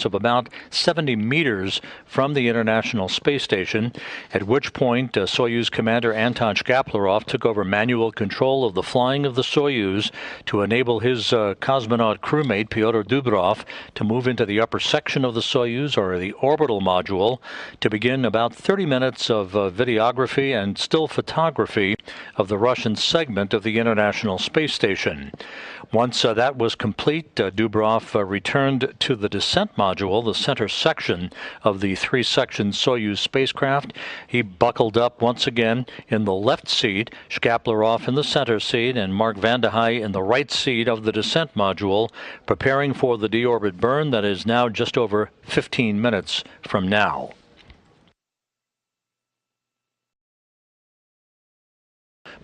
of about 70 meters from the International Space Station, at which point Soyuz commander Anton Shkaplerov took over manual control of the flying of the Soyuz to enable his cosmonaut crewmate Pyotr Dubrov to move into the upper section of the Soyuz, or the orbital module, to begin about 30 minutes of videography and still photography of the Russian segment of the International Space Station. Once that was complete, Dubrov returned to the descent module, the center section of the three-section Soyuz spacecraft. He buckled up once again in the left seat, Shkaplerov in the center seat, and Mark Vande Hei in the right seat of the descent module, preparing for the deorbit burn that is now just over 15 minutes from now.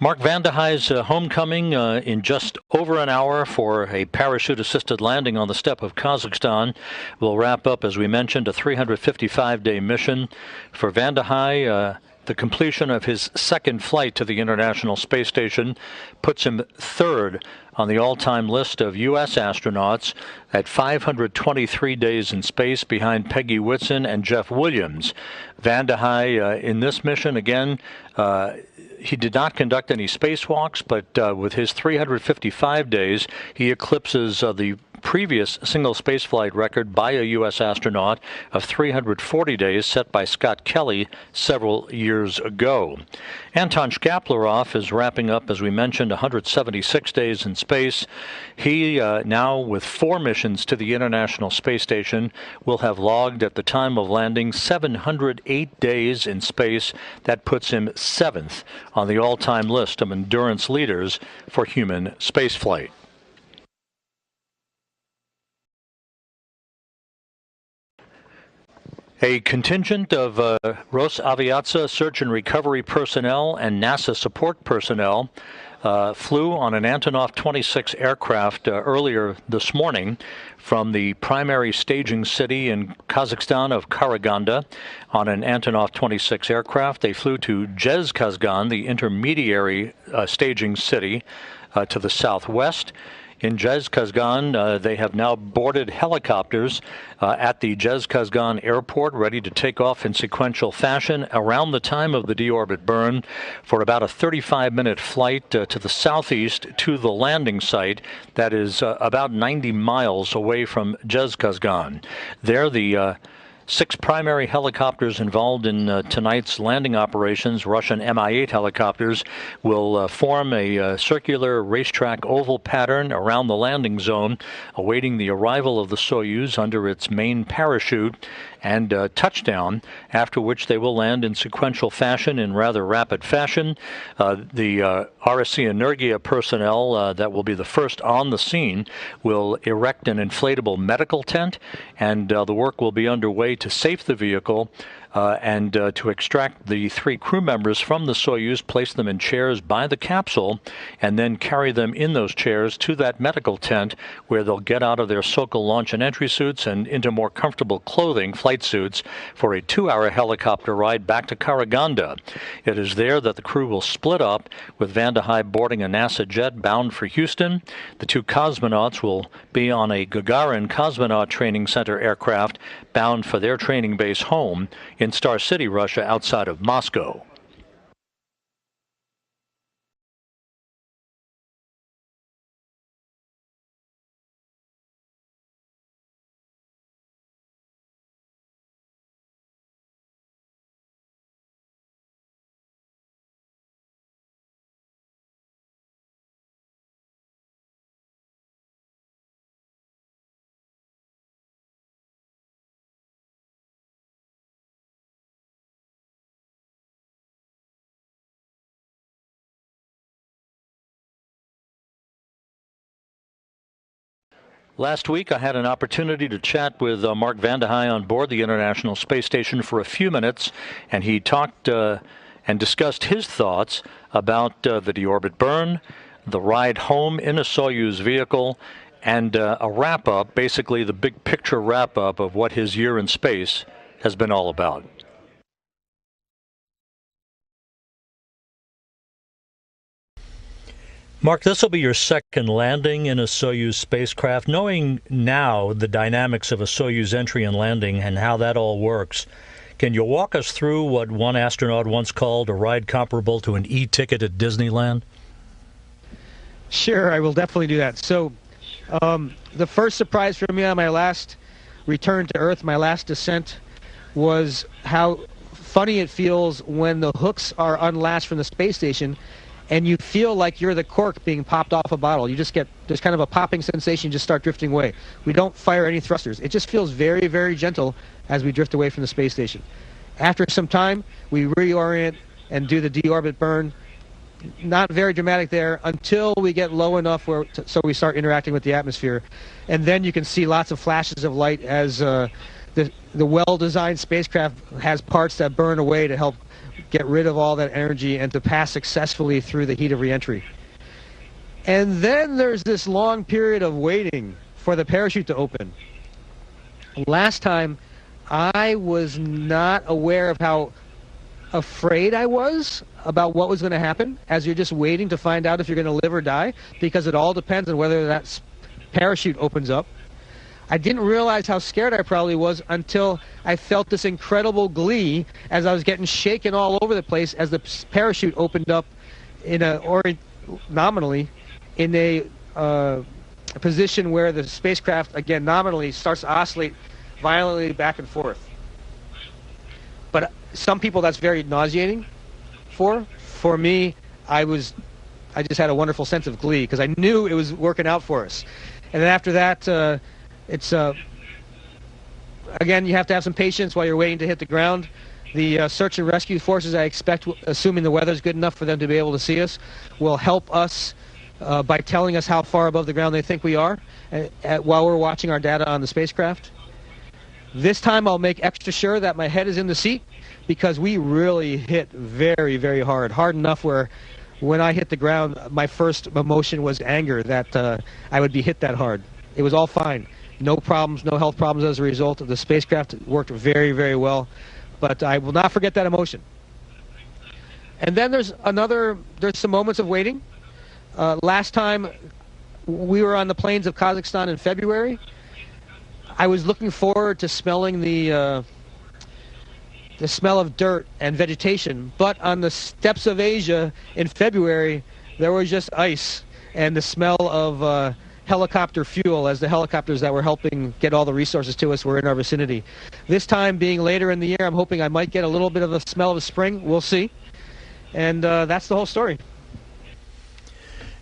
Mark Vande Hei's homecoming in just over an hour for a parachute-assisted landing on the steppe of Kazakhstan will wrap up, as we mentioned, a 355-day mission. For Vande Hei, the completion of his second flight to the International Space Station puts him third on the all-time list of U.S. astronauts at 523 days in space, behind Peggy Whitson and Jeff Williams. Vande Hei, in this mission, again, he did not conduct any spacewalks, but with his 355 days, he eclipses the previous single spaceflight record by a U.S. astronaut of 340 days set by Scott Kelly several years ago. Anton Shkaplerov is wrapping up, as we mentioned, 176 days in space. He, now with 4 missions to the International Space Station, will have logged at the time of landing 708 days in space. That puts him 7th on the all-time list of endurance leaders for human spaceflight. A contingent of Rosaviatsa search and recovery personnel and NASA support personnel flew on an Antonov 26 aircraft earlier this morning from the primary staging city in Kazakhstan of Karaganda. On an Antonov 26 aircraft, they flew to Zhezkazgan, the intermediary staging city to the southwest. In Zhezkazgan, they have now boarded helicopters at the Zhezkazgan airport, ready to take off in sequential fashion around the time of the deorbit burn for about a 35-minute flight to the southeast to the landing site that is about 90 miles away from Zhezkazgan. There, the 6 primary helicopters involved in tonight's landing operations, Russian Mi-8 helicopters, will form a circular racetrack oval pattern around the landing zone, awaiting the arrival of the Soyuz under its main parachute and touchdown, after which they will land in sequential fashion, in rather rapid fashion. The RSC Energia personnel that will be the first on the scene will erect an inflatable medical tent, and the work will be underway to safe the vehicle and to extract the 3 crew members from the Soyuz, place them in chairs by the capsule, and then carry them in those chairs to that medical tent, where they'll get out of their Sokol launch and entry suits and into more comfortable clothing, flight suits, for a 2-hour helicopter ride back to Karaganda. It is there that the crew will split up, with Vande Hei boarding a NASA jet bound for Houston. The 2 cosmonauts will be on a Gagarin Cosmonaut Training Center aircraft bound for their training base home in Star City, Russia, outside of Moscow. Last week, I had an opportunity to chat with Mark Vande Hei on board the International Space Station for a few minutes, and he talked and discussed his thoughts about the deorbit burn, the ride home in a Soyuz vehicle, and a wrap-up, basically the big picture wrap-up of what his year in space has been all about. Mark, this will be your second landing in a Soyuz spacecraft. Knowing now the dynamics of a Soyuz entry and landing and how that all works, can you walk us through what one astronaut once called a ride comparable to an e-ticket at Disneyland? Sure, I will definitely do that. So the first surprise for me on my last return to Earth, my last descent, was how funny it feels when the hooks are unlatched from the space station and you feel like you're the cork being popped off a bottle. You just get, there's kind of a popping sensation, you just start drifting away. We don't fire any thrusters. It just feels very, very gentle as we drift away from the space station. After some time, we reorient and do the deorbit burn. Not very dramatic there until we get low enough where so we start interacting with the atmosphere. And then you can see lots of flashes of light as the well-designed spacecraft has parts that burn away to help get rid of all that energy and to pass successfully through the heat of reentry. And then there's this long period of waiting for the parachute to open. Last time, I was not aware of how afraid I was about what was going to happen as you're just waiting to find out if you're going to live or die, because it all depends on whether that parachute opens up. I didn't realize how scared I probably was until I felt this incredible glee as I was getting shaken all over the place as the parachute opened up in nominally in a position where the spacecraft, again, nominally starts to oscillate violently back and forth. But some people that's very nauseating for. For me, I just had a wonderful sense of glee because I knew it was working out for us. And then after that, it's again, you have to have some patience while you're waiting to hit the ground. The search and rescue forces, I expect, assuming the weather's good enough for them to be able to see us, will help us by telling us how far above the ground they think we are while we're watching our data on the spacecraft. This time I'll make extra sure that my head is in the seat because we really hit very, very hard. Hard enough where when I hit the ground, my first emotion was anger that I would be hit that hard. It was all fine. No problems, no health problems as a result. The spacecraft worked very, very well. But I will not forget that emotion. And then there's some moments of waiting. Last time we were on the plains of Kazakhstan in February. I was looking forward to smelling the smell of dirt and vegetation, but on the steppes of Asia in February, there was just ice and the smell of helicopter fuel as the helicopters that were helping get all the resources to us were in our vicinity. This time being later in the year, I'm hoping I might get a little bit of a smell of spring. We'll see. And that's the whole story.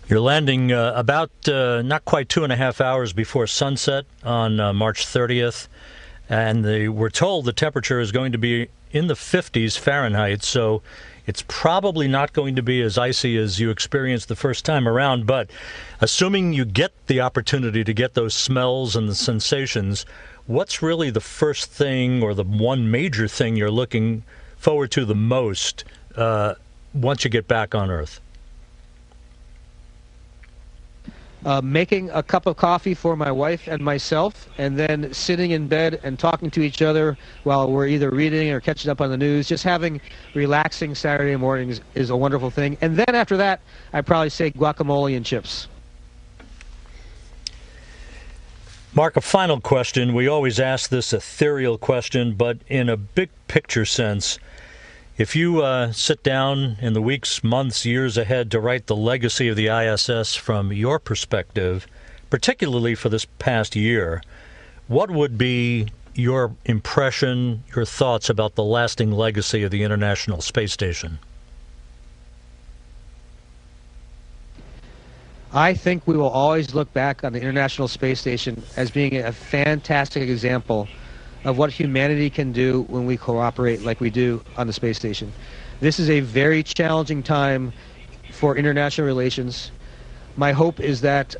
You're landing about not quite 2.5 hours before sunset on March 30th, and we're told the temperature is going to be in the 50s Fahrenheit, so it's probably not going to be as icy as you experienced the first time around, but assuming you get the opportunity to get those smells and the sensations, what's really the first thing or the one major thing you're looking forward to the most once you get back on Earth? Making a cup of coffee for my wife and myself, and then sitting in bed and talking to each other while we're either reading or catching up on the news. Just having relaxing Saturday mornings is a wonderful thing. And then after that, I'd probably say guacamole and chips. Mark, a final question. We always ask this ethereal question, but in a big picture sense, if you sit down in the weeks, months, years ahead to write the legacy of the ISS from your perspective, particularly for this past year, what would be your impression, your thoughts about the lasting legacy of the International Space Station? I think we will always look back on the International Space Station as being a fantastic example of what humanity can do when we cooperate like we do on the space station. This is a very challenging time for international relations. My hope is that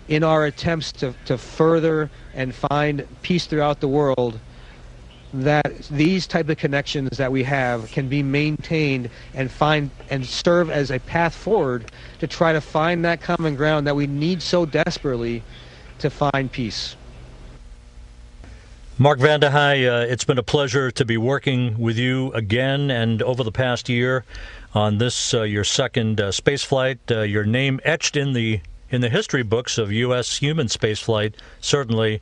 in our attempts to further and find peace throughout the world, that these type of connections that we have can be maintained and find and serve as a path forward to try to find that common ground that we need so desperately to find peace. Mark Vande Hei, it's been a pleasure to be working with you again and over the past year on this your second space flight. Your name etched in the history books of U.S. human spaceflight. Certainly,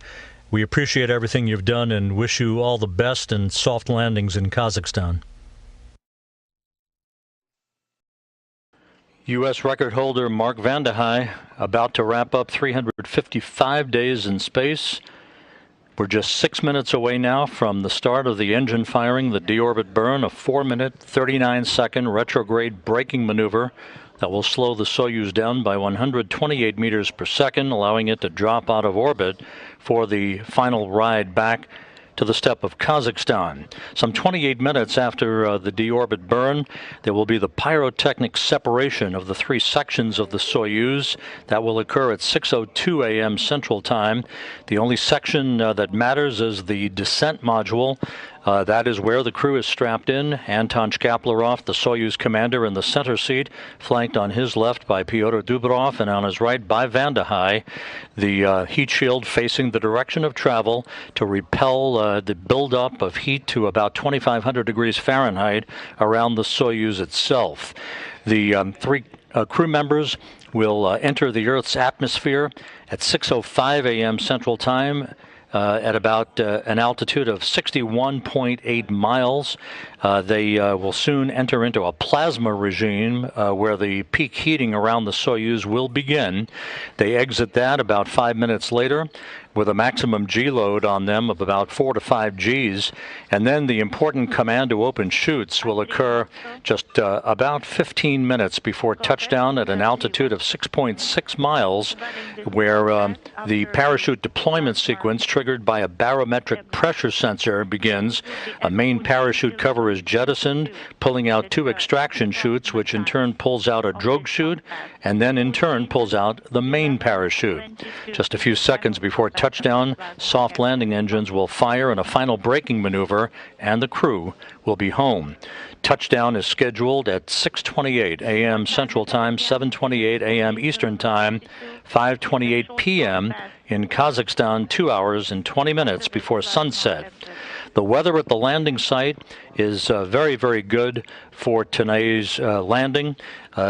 we appreciate everything you've done and wish you all the best and soft landings in Kazakhstan. U.S. record holder Mark Vande Hei about to wrap up 355 days in space. We're just 6 minutes away now from the start of the engine firing, the deorbit burn, a 4-minute, 39-second retrograde braking maneuver that will slow the Soyuz down by 128 meters per second, allowing it to drop out of orbit for the final ride back to the steppe of Kazakhstan. Some 28 minutes after the deorbit burn, there will be the pyrotechnic separation of the three sections of the Soyuz. That will occur at 6:02 a.m. Central Time. The only section that matters is the descent module. That is where the crew is strapped in. Anton Shkaplerov, the Soyuz commander, in the center seat, flanked on his left by Pyotr Dubrov and on his right by Vande Hei. The heat shield facing the direction of travel to repel the buildup of heat to about 2,500 degrees Fahrenheit around the Soyuz itself. The three crew members will enter the Earth's atmosphere at 6:05 a.m. Central Time. At about an altitude of 61.8 miles. They will soon enter into a plasma regime where the peak heating around the Soyuz will begin. They exit that about 5 minutes later with a maximum G load on them of about 4 to 5 Gs. And then the important command to open chutes will occur just about 15 minutes before touchdown at an altitude of 6.6 miles, where the parachute deployment sequence triggered by a barometric pressure sensor begins. A main parachute cover is jettisoned, pulling out 2 extraction chutes, which in turn pulls out a drogue chute, and then in turn pulls out the main parachute. Just a few seconds before touchdown, soft landing engines will fire in a final braking maneuver, and the crew will be home. Touchdown is scheduled at 6:28 a.m. Central Time, 7:28 a.m. Eastern Time, 5:28 p.m. in Kazakhstan, 2 hours and 20 minutes before sunset. The weather at the landing site is very, very good for today's landing.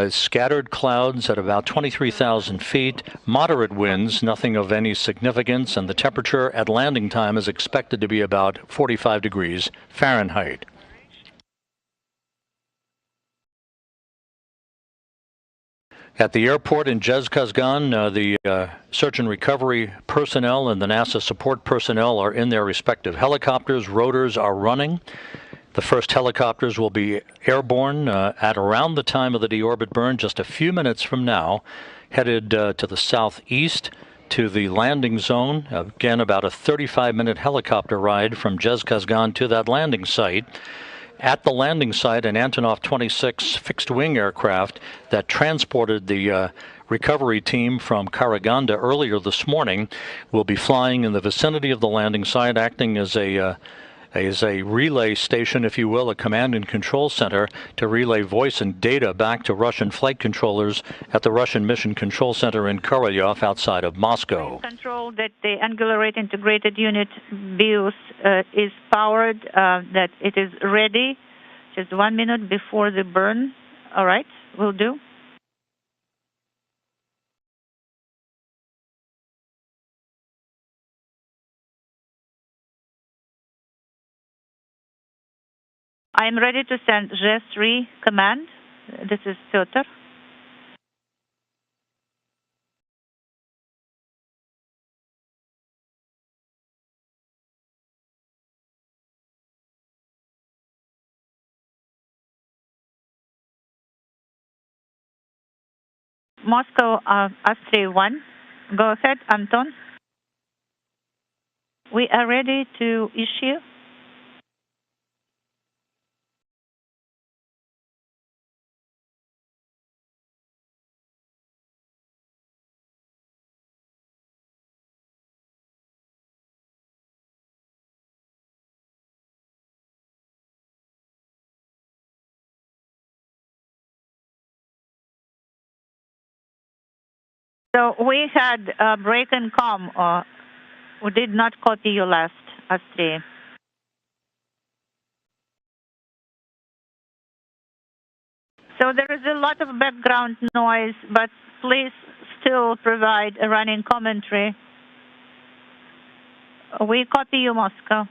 Scattered clouds at about 23,000 feet, moderate winds, nothing of any significance, and the temperature at landing time is expected to be about 45 degrees Fahrenheit. At the airport in Zhezkazgan, the search and recovery personnel and the NASA support personnel are in their respective helicopters. Rotors are running. The first helicopters will be airborne at around the time of the deorbit burn, just a few minutes from now, headed to the southeast to the landing zone. Again, about a 35-minute helicopter ride from Zhezkazgan to that landing site. At the landing site, an Antonov 26 fixed-wing aircraft that transported the recovery team from Karaganda earlier this morning will be flying in the vicinity of the landing site, acting as a relay station, if you will, a command and control center to relay voice and data back to Russian flight controllers at the Russian Mission Control Center in Korolyov outside of Moscow. Control that the angular rate integrated unit BIOS is powered, that it is ready just 1 minute before the burn. All right, will do. I am ready to send GES-3 command. This is Piotr. Moscow, Astray 1. Go ahead, Anton. We are ready to issue. So we had a break and com. We did not copy you last, Astray. So there is a lot of background noise, but please still provide a running commentary. We copy you, Moscow.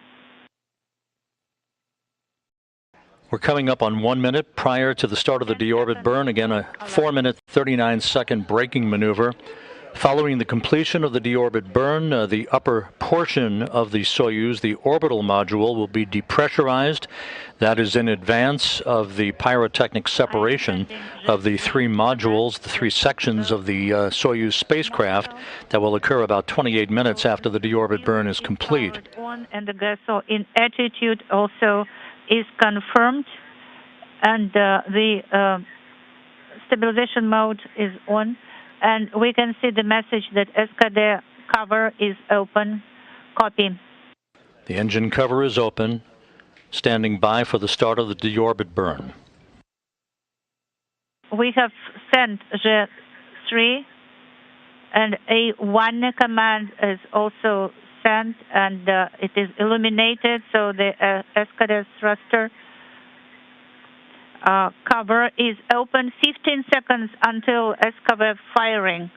We're coming up on 1 minute prior to the start of the deorbit burn. Again, a 4-minute, 39-second braking maneuver. Following the completion of the deorbit burn, the upper portion of the Soyuz, the orbital module, will be depressurized. That is in advance of the pyrotechnic separation of the three modules, the three sections of the Soyuz spacecraft that will occur about 28 minutes after the deorbit burn is complete. And the gas in attitude also is confirmed, and the stabilization mode is on, and we can see the message that SKD cover is open. Copy. The engine cover is open, standing by for the start of the deorbit burn. We have sent G3, and A1 command is also sent, and it is illuminated, so the SKD thruster cover is open. 15 seconds until SKD firing.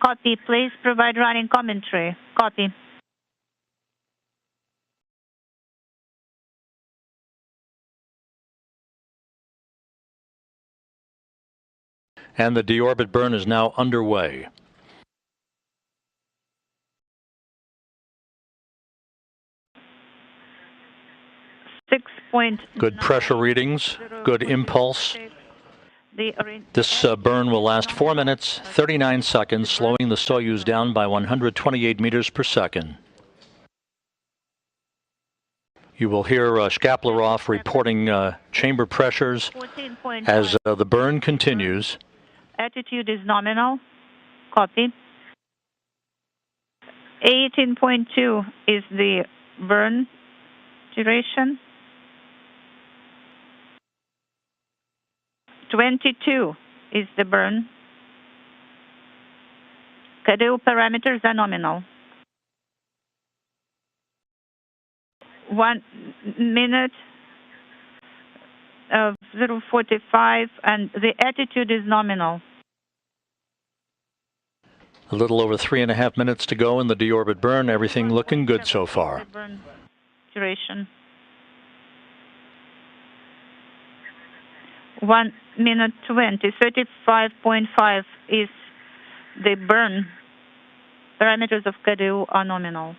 Copy. Please provide running commentary. Copy. And the deorbit burn is now underway. Good pressure readings, good impulse. This burn will last 4 minutes, 39 seconds, slowing the Soyuz down by 128 meters per second. You will hear Shkaplerov reporting chamber pressures as the burn continues. Attitude is nominal. Copy. 18.2 is the burn duration. 22 is the burn. KDU parameters are nominal. 1 minute of 0:45, and the attitude is nominal. A little over 3.5 minutes to go in the deorbit burn. Everything looking good so far. Burn duration. 1 minute 20. 35.5 is the burn. Parameters of KDU are nominal.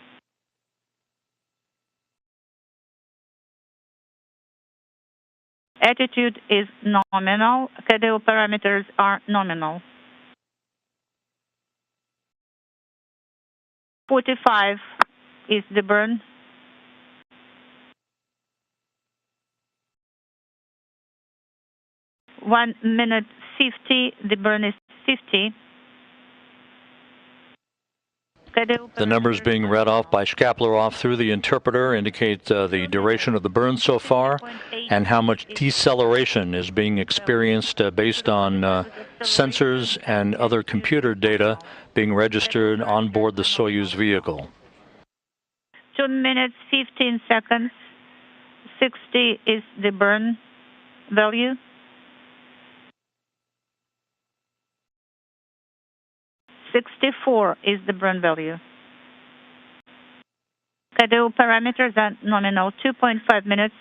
Attitude is nominal. KDU parameters are nominal. 45 is the burn. One minute 50, the burn is 50. The numbers being read off by Shkaplerov through the interpreter indicate the duration of the burn so far and how much deceleration is being experienced based on sensors and other computer data being registered on board the Soyuz vehicle. 2 minutes 15 seconds. 60 is the burn value. 64 is the burn value. KDU parameters are nominal. 2.5 minutes.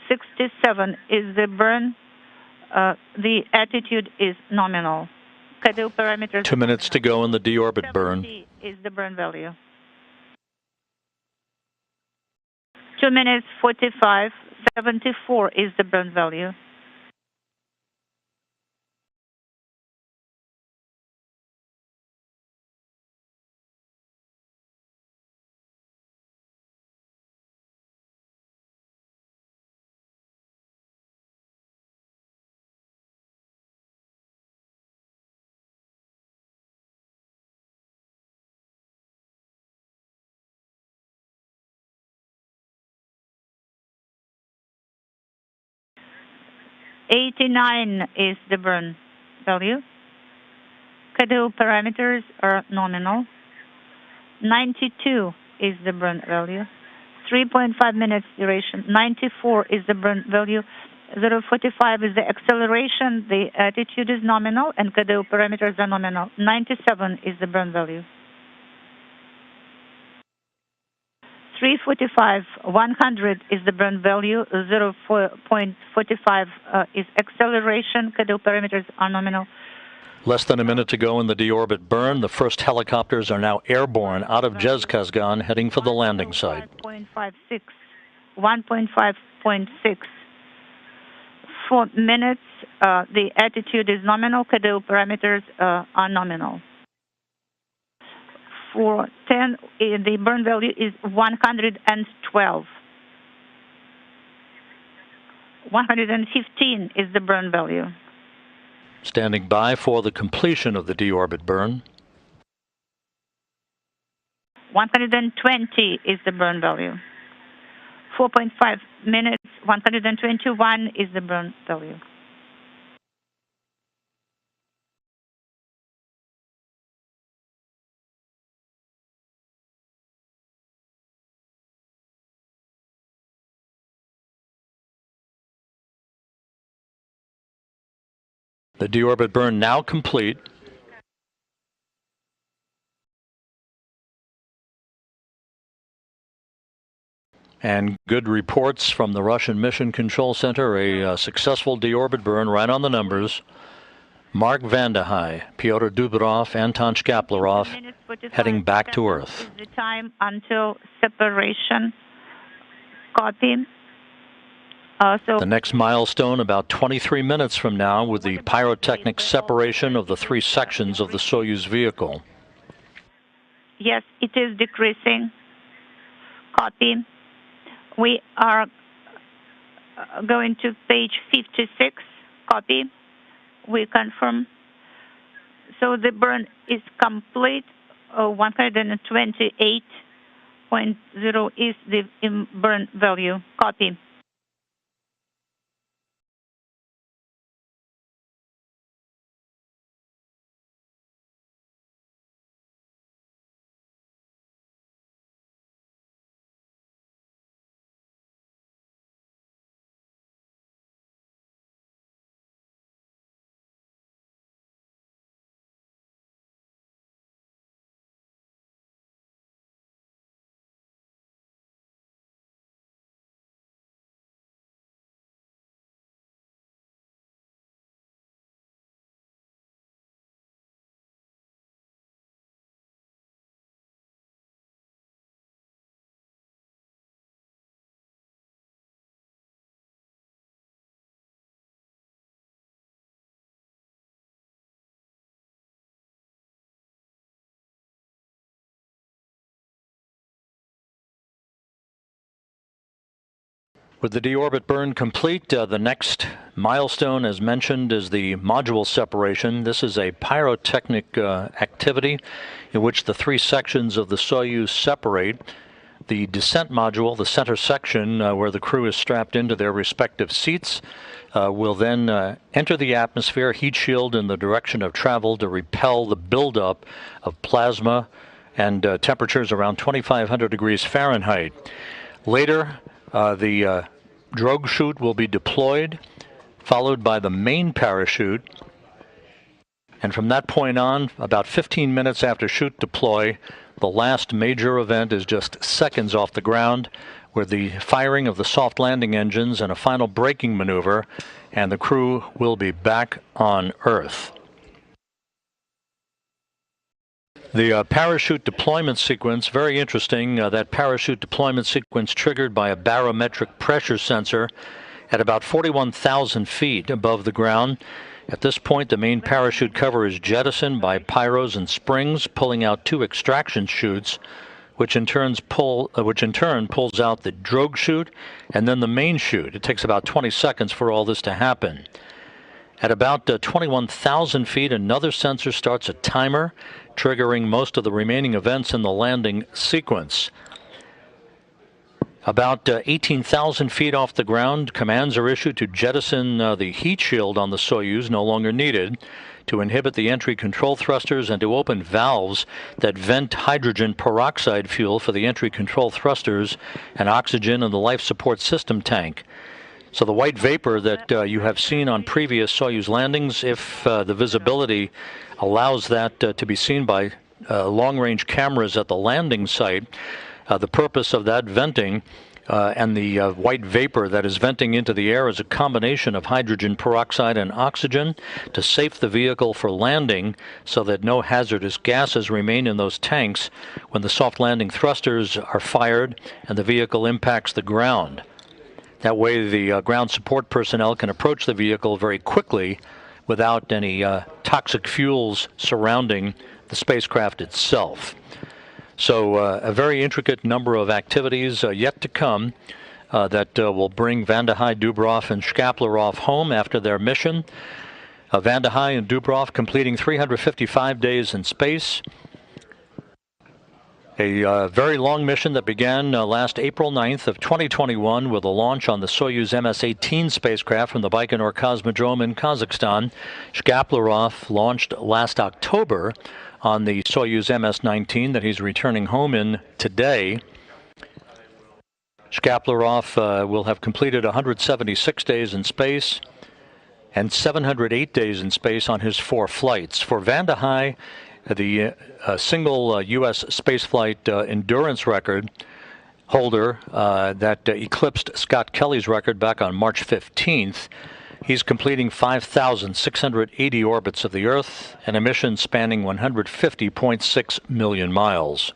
67 is the burn. The attitude is nominal. KDU parameters. 2 minutes to go in the deorbit burn. Is the burn value. 2 minutes 45. 74 is the burn value. $89 is the burn value. KDU parameters are nominal. 92 is the burn value. 3.5 minutes duration. 94 is the burn value. 045 is the acceleration, the attitude is nominal, and KDO parameters are nominal. 97 is the burn value. 345, 100 is the burn value, 0.45 is acceleration, KDO parameters are nominal. Less than a minute to go in the deorbit burn. The first helicopters are now airborne out of Zhezkazgan, heading for the landing site. 1.5.6. 4 minutes, the attitude is nominal, KDO parameters are nominal. 4:10, the burn value is 112. 115 is the burn value. Standing by for the completion of the deorbit burn. 120 is the burn value. 4.5 minutes, 121 is the burn value. The deorbit burn now complete. And good reports from the Russian Mission Control Center, a successful deorbit burn right on the numbers. Mark Vandehei, Pyotr Dubrov, Anton Shkaplerov heading back to Earth. The time until separation. Copy. The next milestone about 23 minutes from now with the pyrotechnic separation of the 3 sections of the Soyuz vehicle. Yes, it is decreasing. Copy. We are going to page 56. Copy. We confirm. So the burn is complete. 128.0 is the burn value. Copy. With the deorbit burn complete, the next milestone, as mentioned, is the module separation. This is a pyrotechnic activity in which the 3 sections of the Soyuz separate. The descent module, the center section where the crew is strapped into their respective seats, will then enter the atmosphere, heat shield in the direction of travel to repel the buildup of plasma and temperatures around 2,500 degrees Fahrenheit. Later, the drogue chute will be deployed, followed by the main parachute. And from that point on, about 15 minutes after chute deploy, the last major event is just seconds off the ground, with the firing of the soft landing engines and a final braking maneuver, and the crew will be back on Earth. The parachute deployment sequence, very interesting. That parachute deployment sequence triggered by a barometric pressure sensor at about 41,000 feet above the ground. At this point, the main parachute cover is jettisoned by pyros and springs, pulling out 2 extraction chutes, which in turn pulls out the drogue chute and then the main chute. It takes about 20 seconds for all this to happen. At about 21,000 feet, another sensor starts a timer, triggering most of the remaining events in the landing sequence. About 18,000 feet off the ground, commands are issued to jettison the heat shield on the Soyuz, no longer needed, to inhibit the entry control thrusters and to open valves that vent hydrogen peroxide fuel for the entry control thrusters and oxygen in the life support system tank. So the white vapor that you have seen on previous Soyuz landings, if the visibility allows that to be seen by long-range cameras at the landing site, the purpose of that venting and the white vapor that is venting into the air is a combination of hydrogen peroxide and oxygen to safe the vehicle for landing so that no hazardous gases remain in those tanks when the soft landing thrusters are fired and the vehicle impacts the ground. That way the ground support personnel can approach the vehicle very quickly without any toxic fuels surrounding the spacecraft itself. So a very intricate number of activities yet to come that will bring Van de Hei, Dubrov, and Shkaplerov home after their mission. Van de Hei and Dubrov completing 355 days in space. A very long mission that began last April 9th of 2021 with a launch on the Soyuz MS-18 spacecraft from the Baikonur Cosmodrome in Kazakhstan. Shkaplerov launched last October on the Soyuz MS-19 that he's returning home in today. Shkaplerov will have completed 176 days in space and 708 days in space on his 4 flights. For Van de Hei, the single U.S. spaceflight endurance record holder that eclipsed Scott Kelly's record back on March 15th. He's completing 5,680 orbits of the Earth and a mission spanning 150.6 million miles.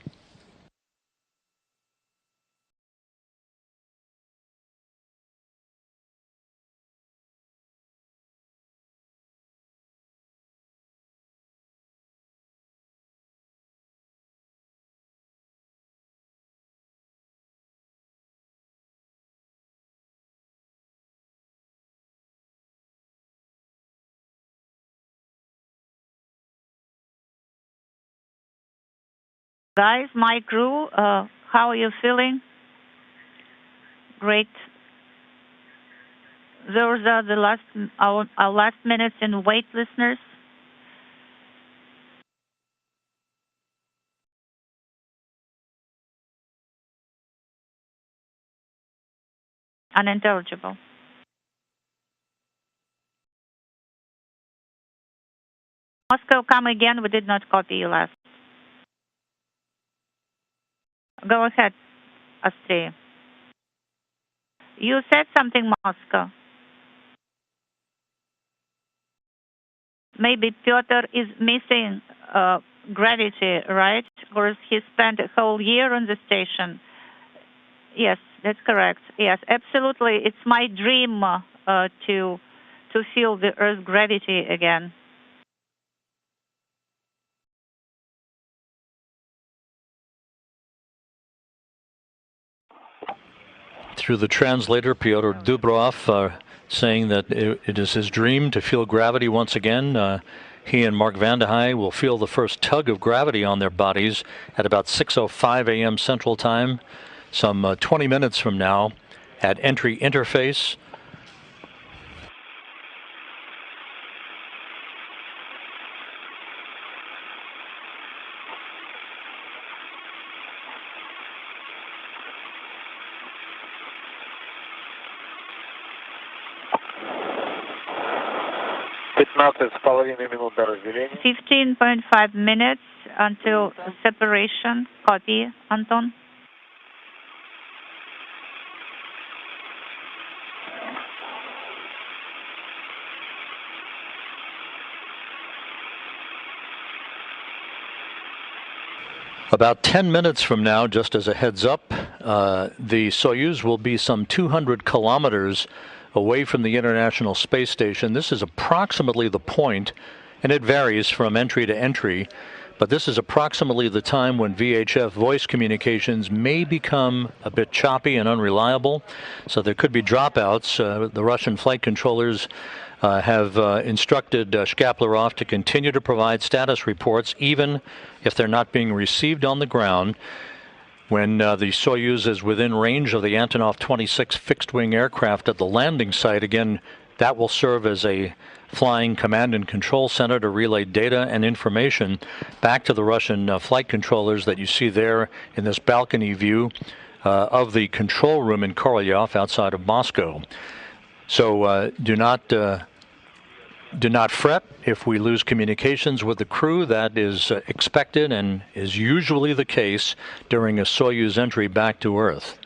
Guys, my crew, how are you feeling? Great. Those are the our last minutes in wait, listeners. Unintelligible. Moscow, come again. We did not copy you last. Go ahead, Astrea. You said something, Moscow. Maybe Piotr is missing gravity, right? Or he spent a whole year on the station. Yes, that's correct. Yes, absolutely. It's my dream to feel the Earth's gravity again. Through the translator, Pyotr Dubrov, saying that it is his dream to feel gravity once again. He and Mark Van de Hei will feel the first tug of gravity on their bodies at about 6:05 a.m. Central Time, some 20 minutes from now, at entry interface. разделения. 15.5 minutes until separation. Copy, Anton. About 10 minutes from now, just as a heads up, the Soyuz will be some 200 kilometers away from the International Space Station. This is approximately the point, and it varies from entry to entry, but this is approximately the time when VHF voice communications may become a bit choppy and unreliable, so there could be dropouts. The Russian flight controllers have instructed Shkaplerov to continue to provide status reports even if they're not being received on the ground. When the Soyuz is within range of the Antonov 26 fixed-wing aircraft at the landing site, again, that will serve as a flying command and control center to relay data and information back to the Russian flight controllers that you see there in this balcony view of the control room in Korolyov outside of Moscow. So do not fret if we lose communications with the crew. That is expected and is usually the case during a Soyuz entry back to Earth.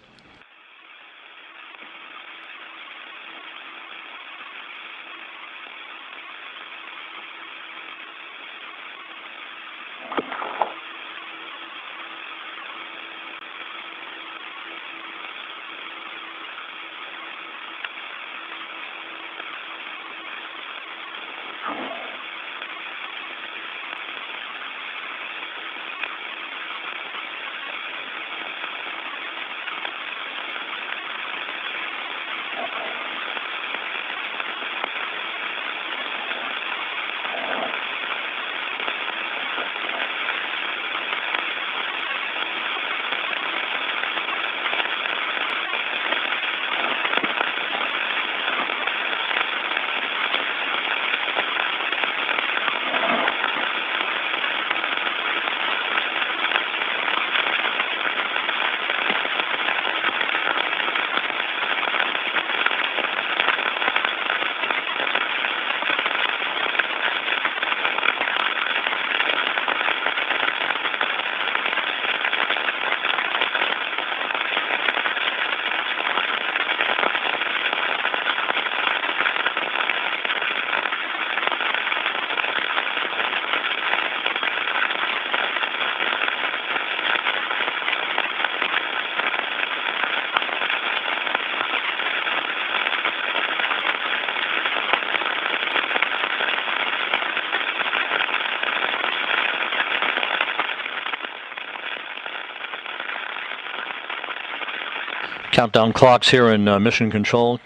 Countdown clocks here in Mission Control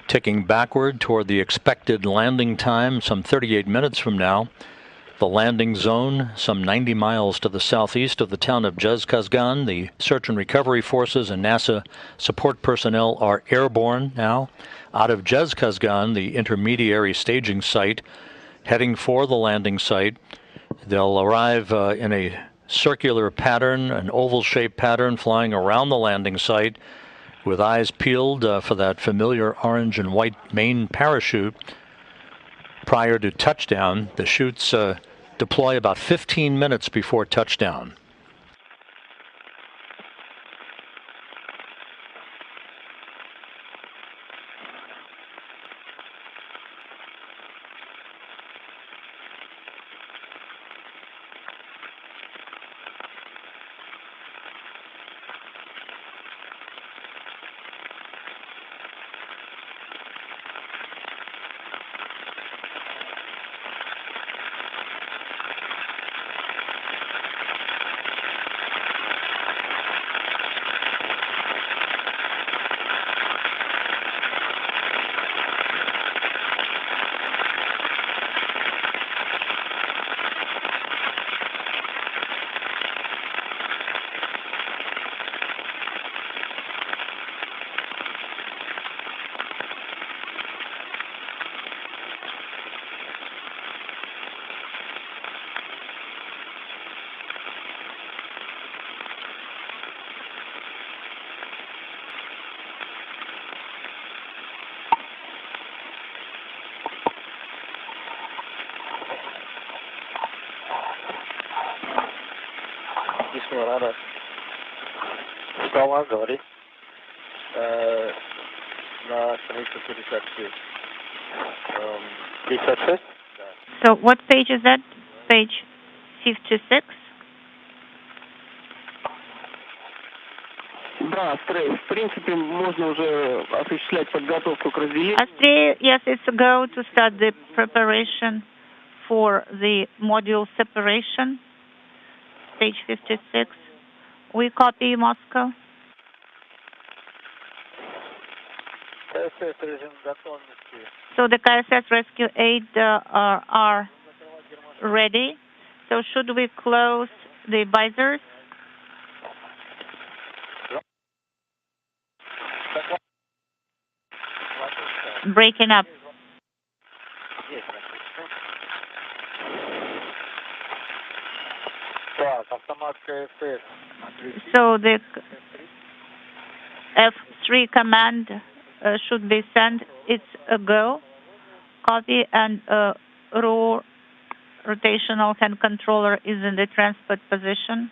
ticking backward toward the expected landing time some 38 minutes from now. The landing zone some 90 miles to the southeast of the town of Zhezkazgan. The search and recovery forces and NASA support personnel are airborne now out of Zhezkazgan, the intermediary staging site, heading for the landing site. They'll arrive in a circular pattern, an oval-shaped pattern, flying around the landing site with eyes peeled for that familiar orange and white main parachute. Prior to touchdown, the chutes deploy about 15 minutes before touchdown. Говори. На странице 56. 56? So what page is that? Page 56? Да, в принципе, можно уже осуществлять подготовку к разделению. Yes, it's a go to start the preparation for the module separation. Page 56. We copy Moscow. So the KSS Rescue 8 are ready. So should we close the visors? Breaking up. So the F3 command should be sent. It's a go. Copy, and raw rotational hand controller is in the transport position.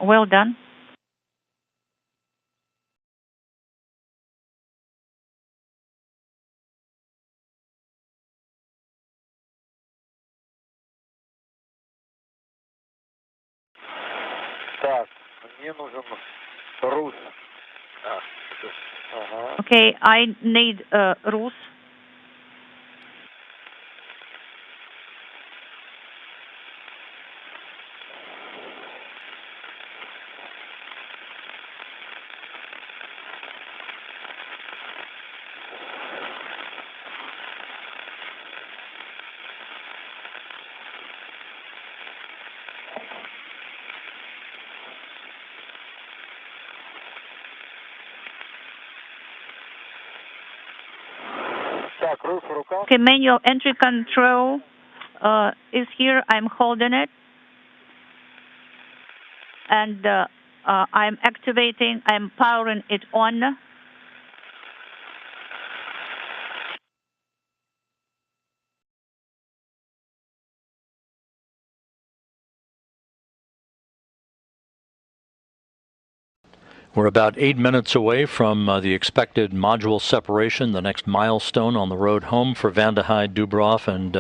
Well done. Так, мне нужен Рус. Okay, I need Rus. Okay, manual entry control is here. I'm holding it. And I'm activating, I'm powering it on. We're about 8 minutes away from the expected module separation, the next milestone on the road home for Vandehei, Dubrov, and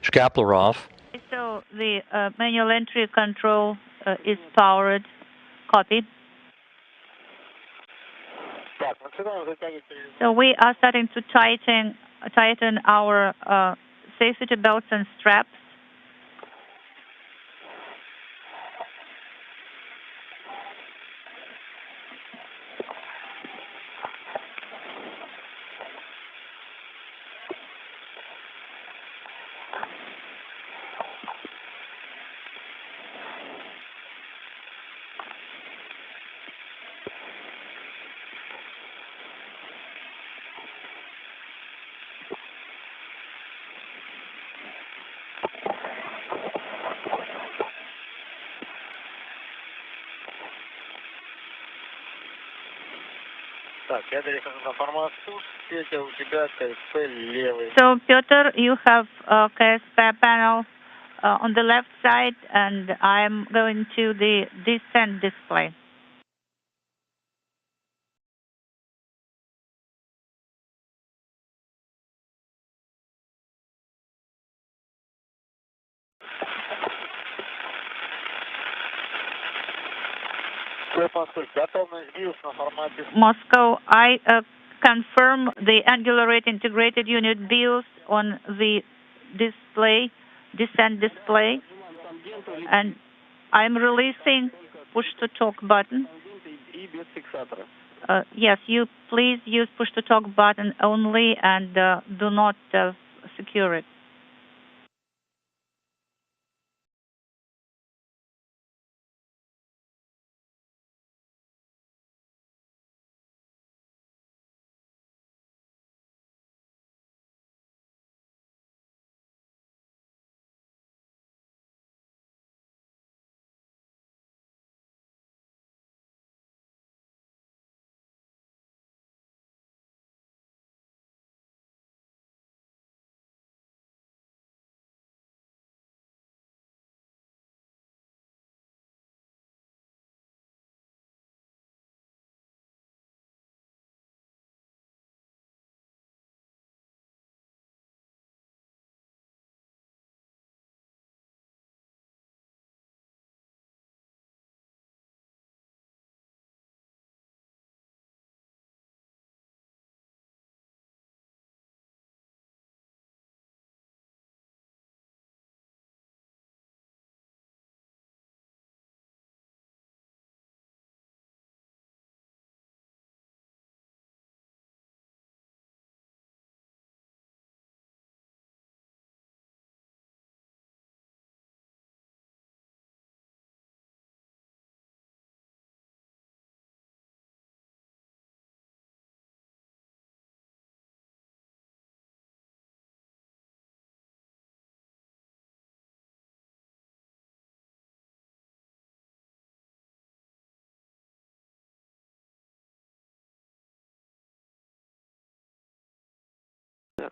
Shkaplerov. So the manual entry control is powered. Copy. So we are starting to tighten our safety belts and straps. So, Piotr, you have KSP panel on the left side, and I'm going to the descent display. Moscow, I confirm the angular rate integrated unit BIOS on the display, descent display, and I'm releasing push to talk button. Yes, you please use push to talk button only and do not secure it.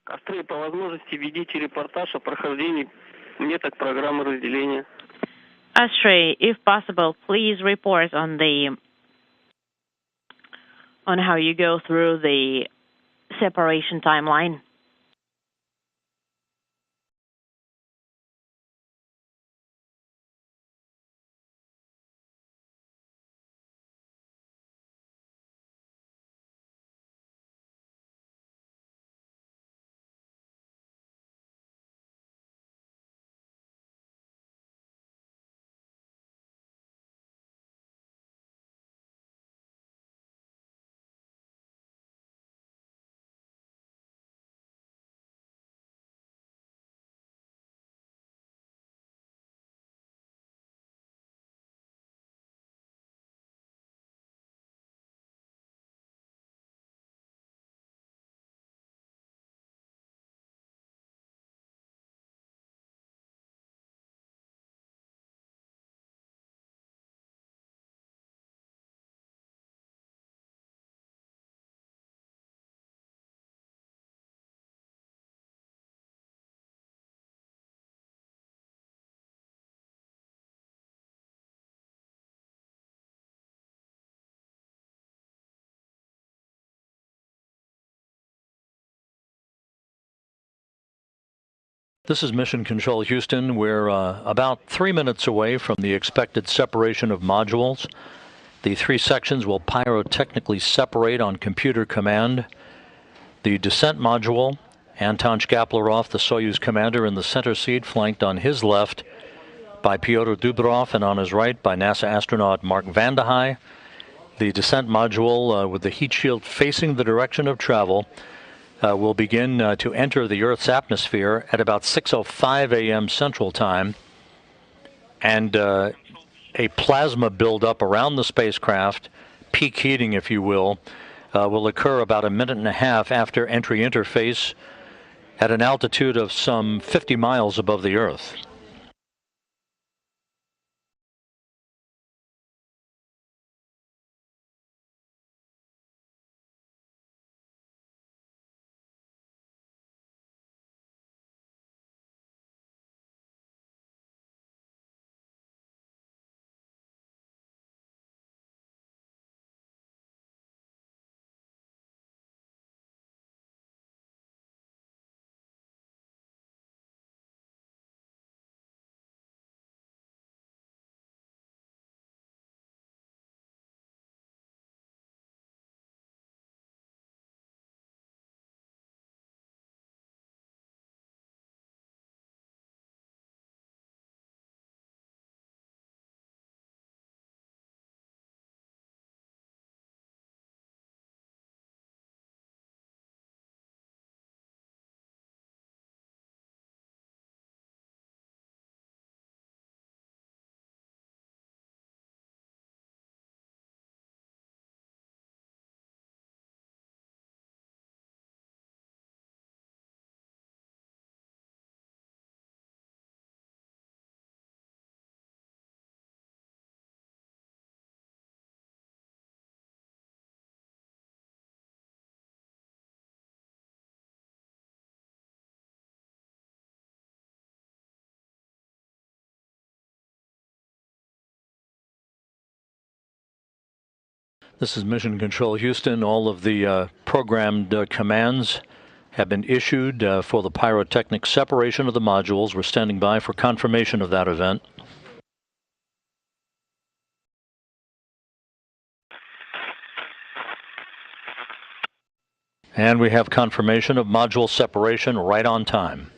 Острее по возможности ведите репортаж о прохождении метод программы разделения. Astray, if possible, please report on how you go through the separation timeline. This is Mission Control Houston. We're about 3 minutes away from the expected separation of modules. The three sections will pyrotechnically separate on computer command. The descent module, Anton Shkaplerov, the Soyuz commander, in the center seat, flanked on his left by Pyotr Dubrov and on his right by NASA astronaut Mark Vande Hei. The descent module, with the heat shield facing the direction of travel, will begin to enter the Earth's atmosphere at about 6:05 a.m. Central Time, and a plasma buildup around the spacecraft, peak heating if you will occur about a minute and a half after entry interface at an altitude of some 50 miles above the Earth. This is Mission Control Houston. All of the programmed commands have been issued for the pyrotechnic separation of the modules. We're standing by for confirmation of that event. And we have confirmation of module separation right on time.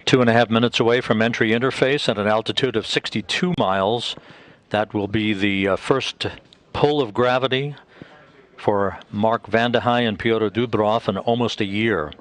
Two and a half minutes away from entry interface at an altitude of 62 miles. That will be the first pull of gravity for Mark Vande Hei and Pyotr Dubrov in almost a year.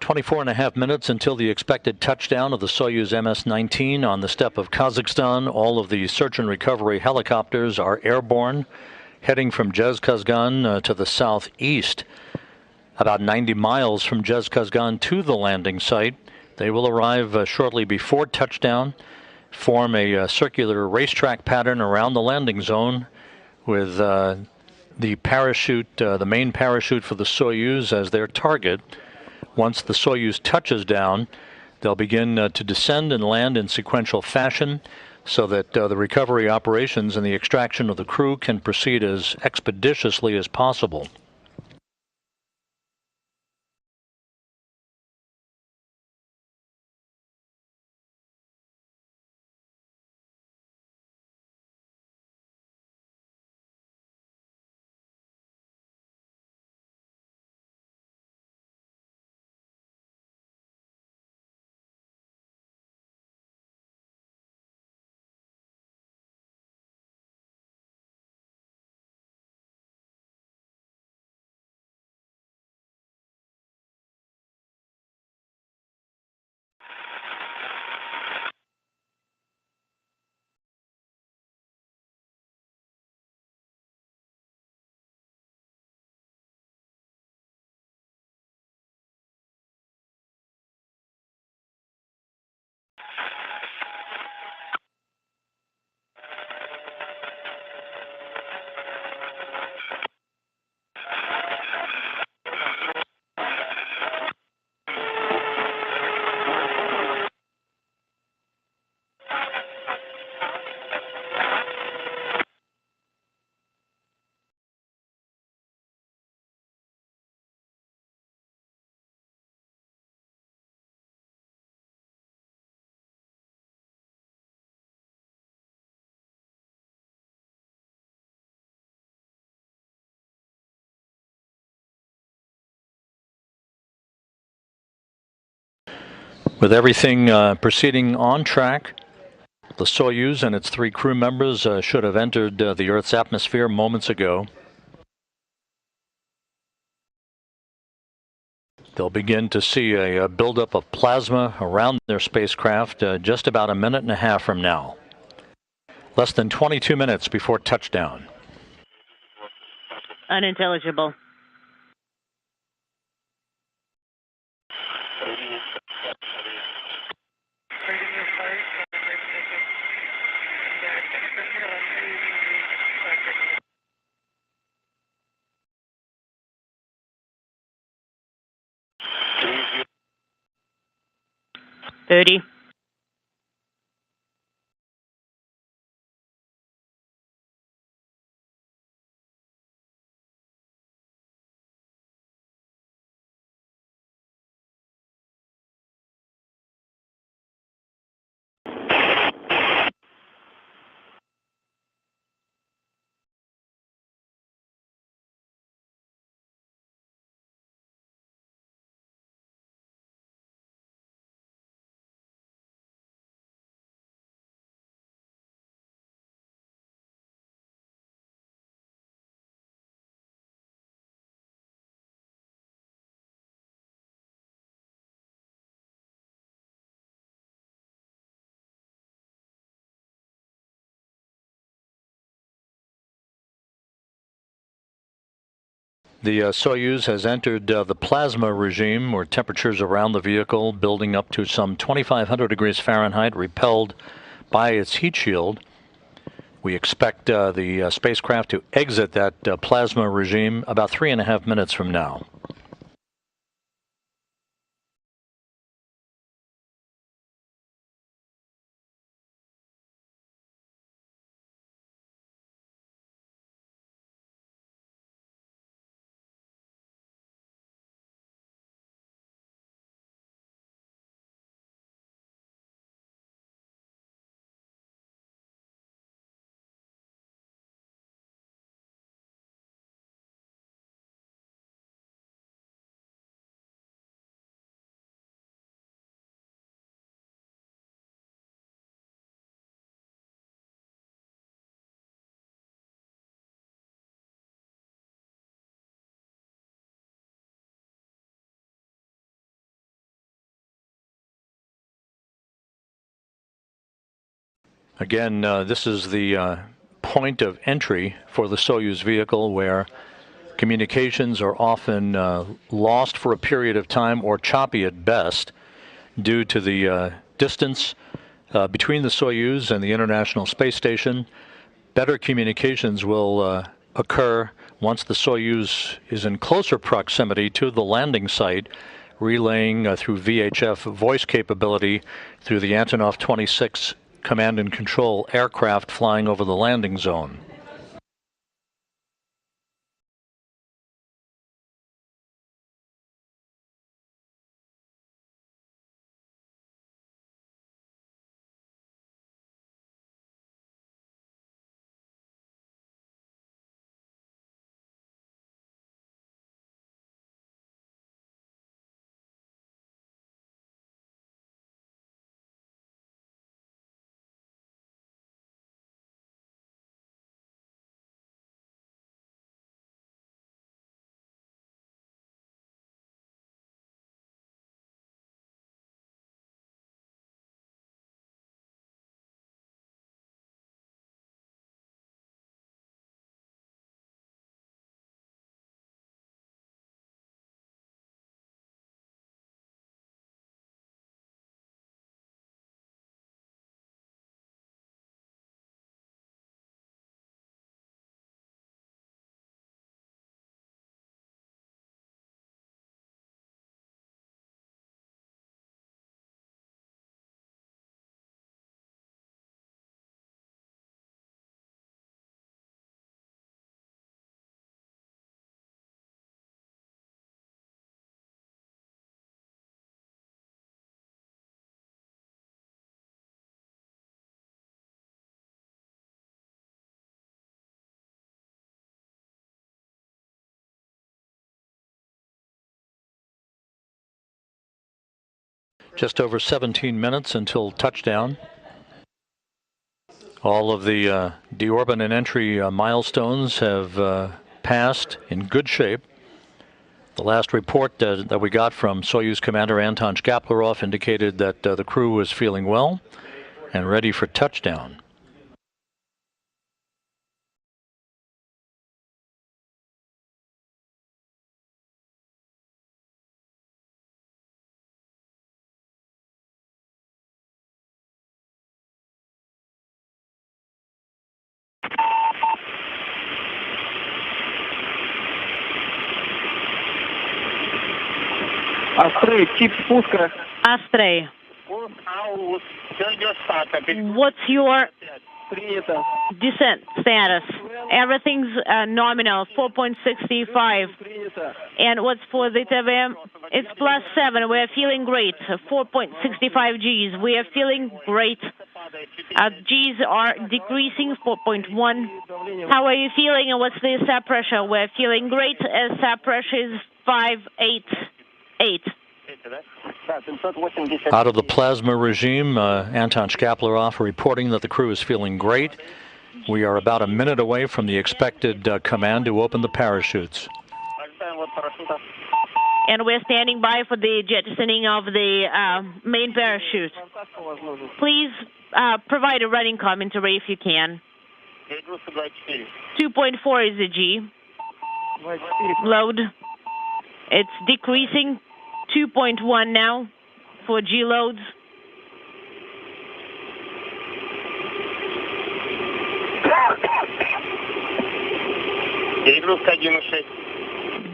24.5 minutes until the expected touchdown of the Soyuz MS-19 on the steppe of Kazakhstan. All of the search and recovery helicopters are airborne, heading from Zhezkazgan to the southeast, about 90 miles from Zhezkazgan to the landing site. They will arrive shortly before touchdown, form a circular racetrack pattern around the landing zone with the parachute, the main parachute for the Soyuz as their target. Once the Soyuz touches down, they'll begin to descend and land in sequential fashion so that the recovery operations and the extraction of the crew can proceed as expeditiously as possible. With everything proceeding on track, the Soyuz and its 3 crew members should have entered the Earth's atmosphere moments ago. They'll begin to see a buildup of plasma around their spacecraft just about a minute and a half from now. Less than 22 minutes before touchdown. Unintelligible. $30. The Soyuz has entered the plasma regime, where temperatures around the vehicle building up to some 2,500 degrees Fahrenheit, repelled by its heat shield. We expect the spacecraft to exit that plasma regime about 3.5 minutes from now. Again, this is the point of entry for the Soyuz vehicle where communications are often lost for a period of time or choppy at best due to the distance between the Soyuz and the International Space Station. Better communications will occur once the Soyuz is in closer proximity to the landing site, relaying through VHF voice capability through the Antonov 26 command and control aircraft flying over the landing zone. Just over 17 minutes until touchdown. All of the deorbit and entry milestones have passed in good shape. The last report that we got from Soyuz Commander Anton Shkaplerov indicated that the crew was feeling well and ready for touchdown. Астрей, тип спуска. Astray, what's your Принято. descent status? Everything's nominal, 4.65. Принято. And what's for the TVM? It's +7. We're feeling great. 4.65 Gs. We are feeling great. Gs are decreasing, 4.1. How are you feeling and what's the SAP pressure? We're feeling great. SAP pressure is 588. Out of the plasma regime, Anton Shkaplerov reporting that the crew is feeling great. We are about a minute away from the expected command to open the parachutes. And we're standing by for the jettisoning of the main parachute. Please provide a running commentary if you can. 2.4 is the G. Load. It's decreasing. 2.1 now for G loads.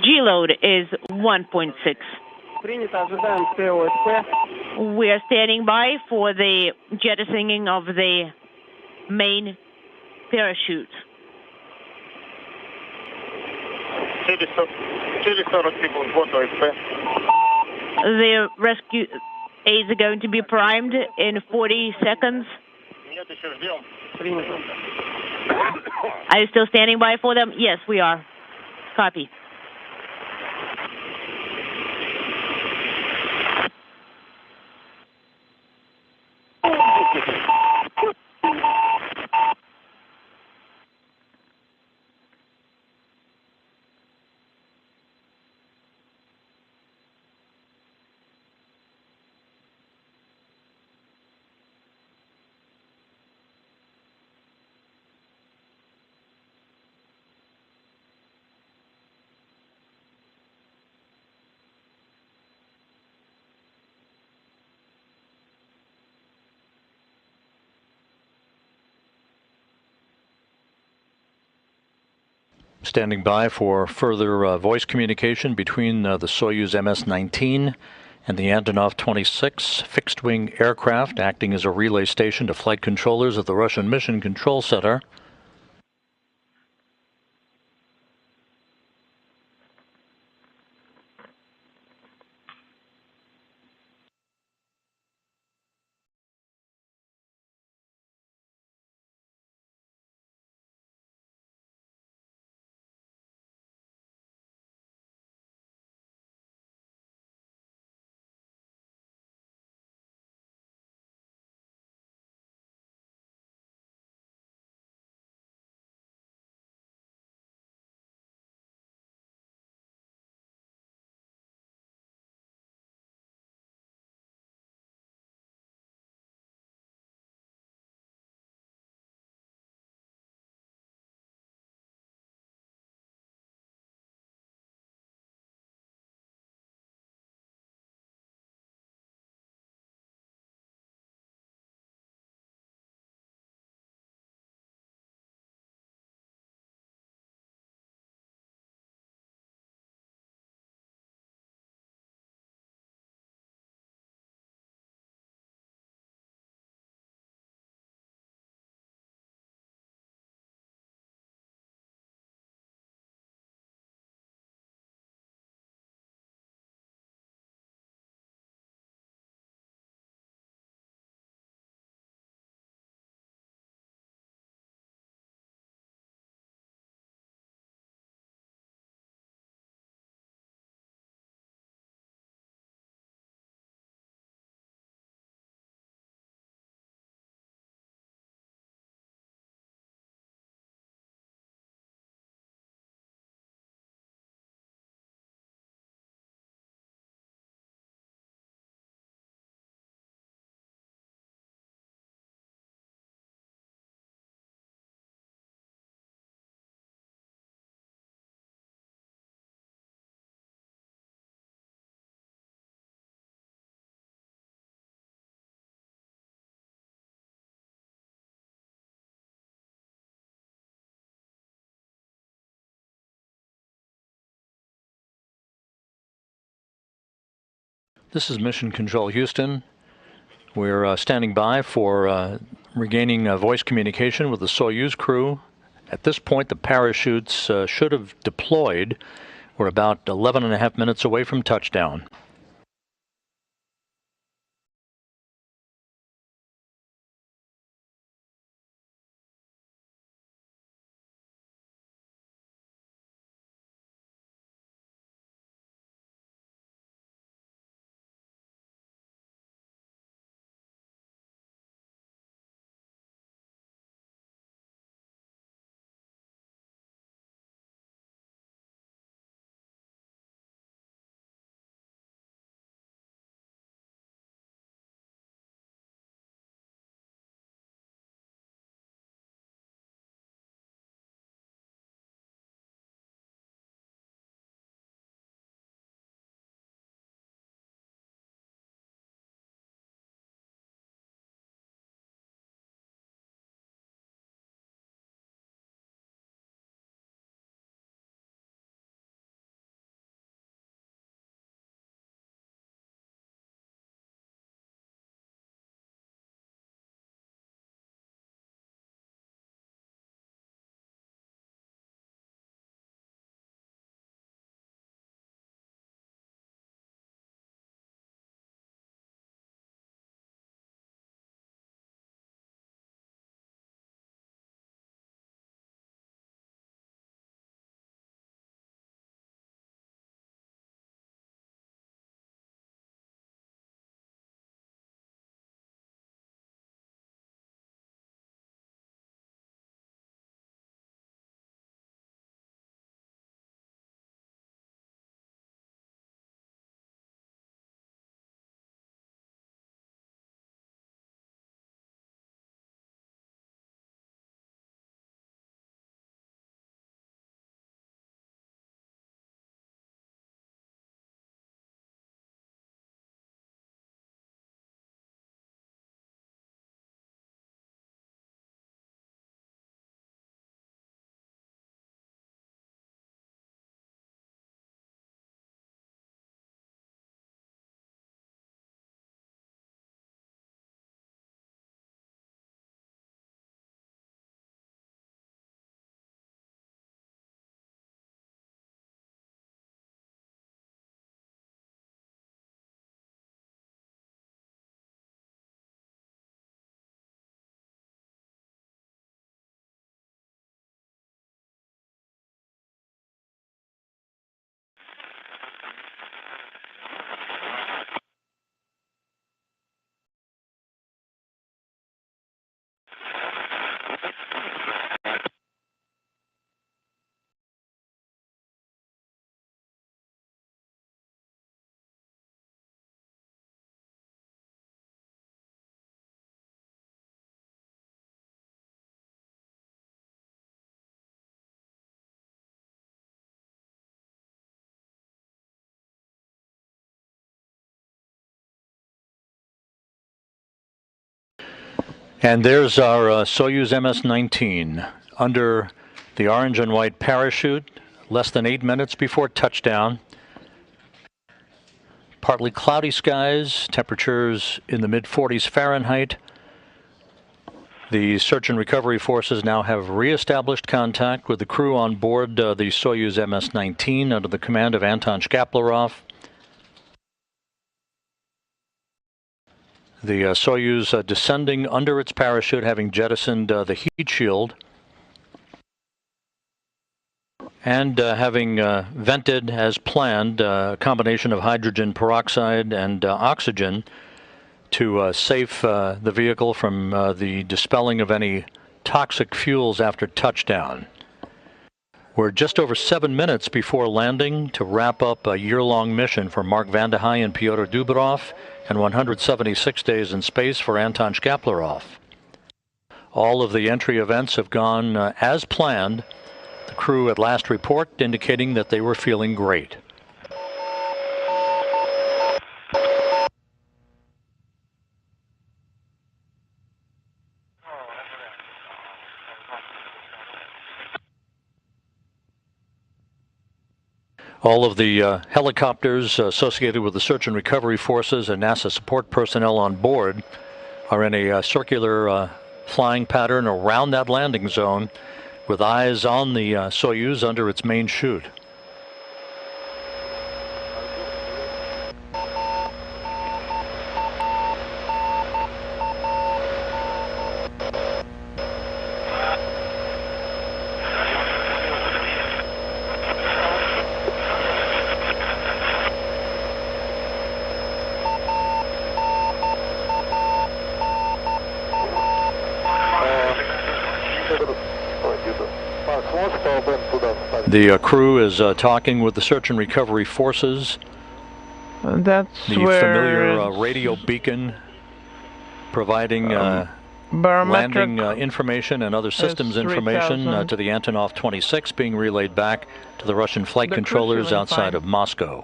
G load is 1.6. We are standing by for the jettisoning of the main parachute. The rescue aids are going to be primed in 40 seconds. Are you still standing by for them? Yes, we are. Copy. Standing by for further voice communication between the Soyuz MS-19 and the Antonov 26 fixed-wing aircraft, acting as a relay station to flight controllers at the Russian Mission Control Center. This is Mission Control Houston. We're standing by for regaining voice communication with the Soyuz crew. At this point, the parachutes should have deployed. We're about 11 and a half minutes away from touchdown. And there's our Soyuz MS-19 under the orange and white parachute, less than 8 minutes before touchdown. Partly cloudy skies, temperatures in the mid-40s Fahrenheit. The search and recovery forces now have reestablished contact with the crew on board the Soyuz MS-19 under the command of Anton Shkaplerov. The Soyuz descending under its parachute, having jettisoned the heat shield, and having vented as planned a combination of hydrogen peroxide and oxygen to save the vehicle from the dispelling of any toxic fuels after touchdown. We're just over 7 minutes before landing to wrap up a year-long mission for Mark Vande Hei and Pyotr Dubrov, and 176 days in space for Anton Shkaplerov. All of the entry events have gone as planned. The crew at last report indicating that they were feeling great. All of the helicopters associated with the search and recovery forces and NASA support personnel on board are in a circular flying pattern around that landing zone with eyes on the Soyuz under its main chute. The crew is talking with the search and recovery forces. That's the familiar radio beacon providing landing information and other systems information to the Antonov 26 being relayed back to the Russian flight controllers outside of Moscow.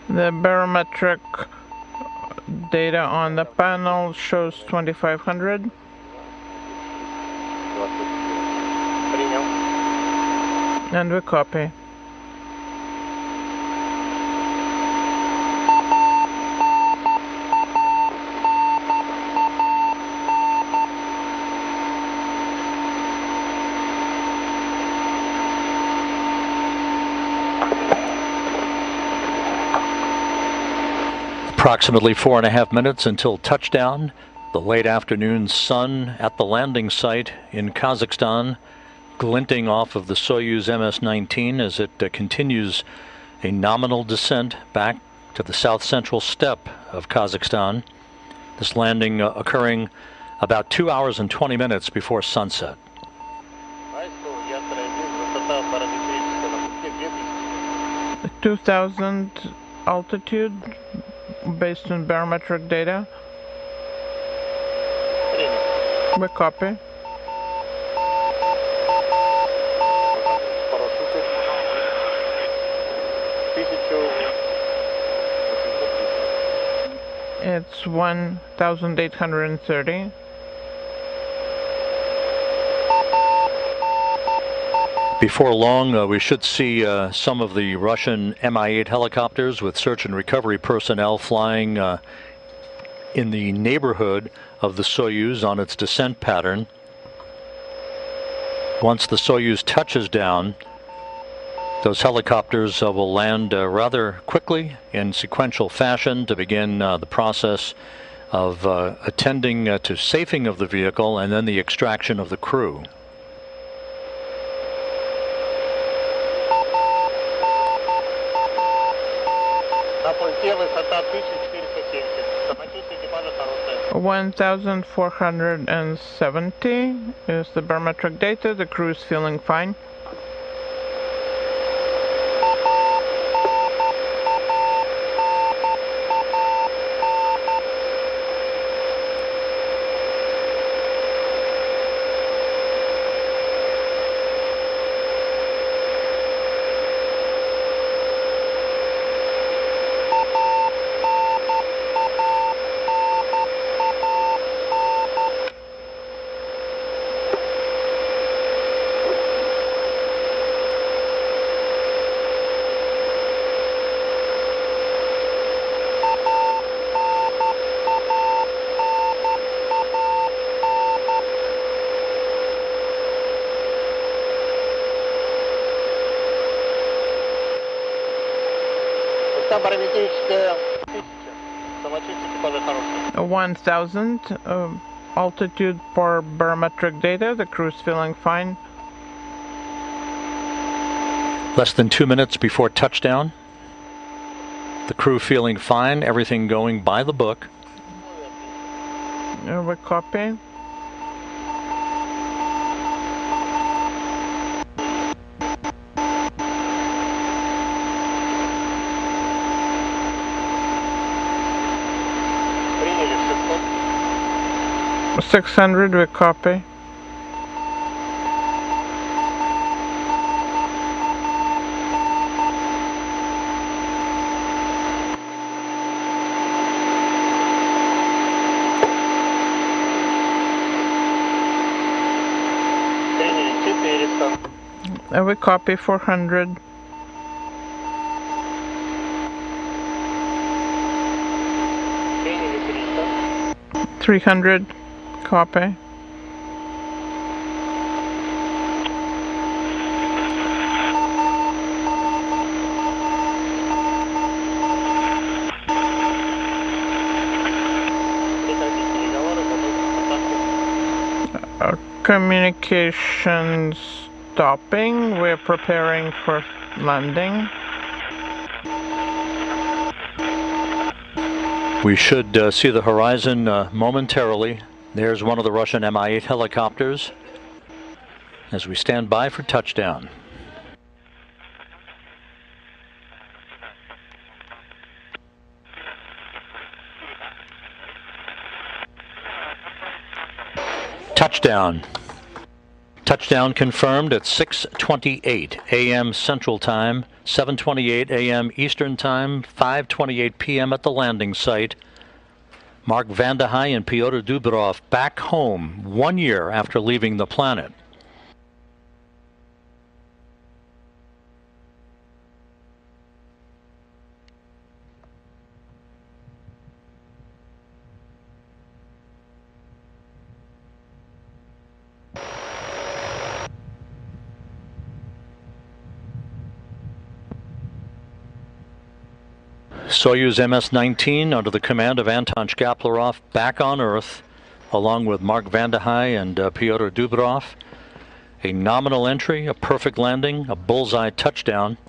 The barometric data on the panel shows 2500. And we copy. Approximately 4.5 minutes until touchdown. The late afternoon sun at the landing site in Kazakhstan, glinting off of the Soyuz MS-19 as it continues a nominal descent back to the south-central steppe of Kazakhstan. This landing occurring about 2 hours and 20 minutes before sunset. 2,000 altitude based on barometric data. We copy. It's 1,830. Before long, we should see some of the Russian Mi-8 helicopters with search and recovery personnel flying in the neighborhood of the Soyuz on its descent pattern. Once the Soyuz touches down, those helicopters will land rather quickly in sequential fashion to begin the process of attending to safing of the vehicle and then the extraction of the crew. 1,470 is the barometric data. The crew is feeling fine. A 1,000 altitude for barometric data. The crew is feeling fine. Less than 2 minutes before touchdown. The crew feeling fine, everything going by the book. We copy. Приняли 600, we copy. We copy 400. Приняли 300. 300, copy. Communication stopping. We're preparing for landing. We should see the horizon momentarily. There's one of the Russian Mi-8 helicopters as we stand by for touchdown. Touchdown. Touchdown confirmed at 6:28 a.m. Central Time, 7:28 a.m. Eastern Time, 5:28 p.m. at the landing site. Mark Vande Hei and Pyotr Dubrov back home 1 year after leaving the planet. Soyuz MS-19 under the command of Anton Shkaplerov back on Earth, along with Mark Vande Hei and Pyotr Dubrov. A nominal entry, a perfect landing, a bullseye touchdown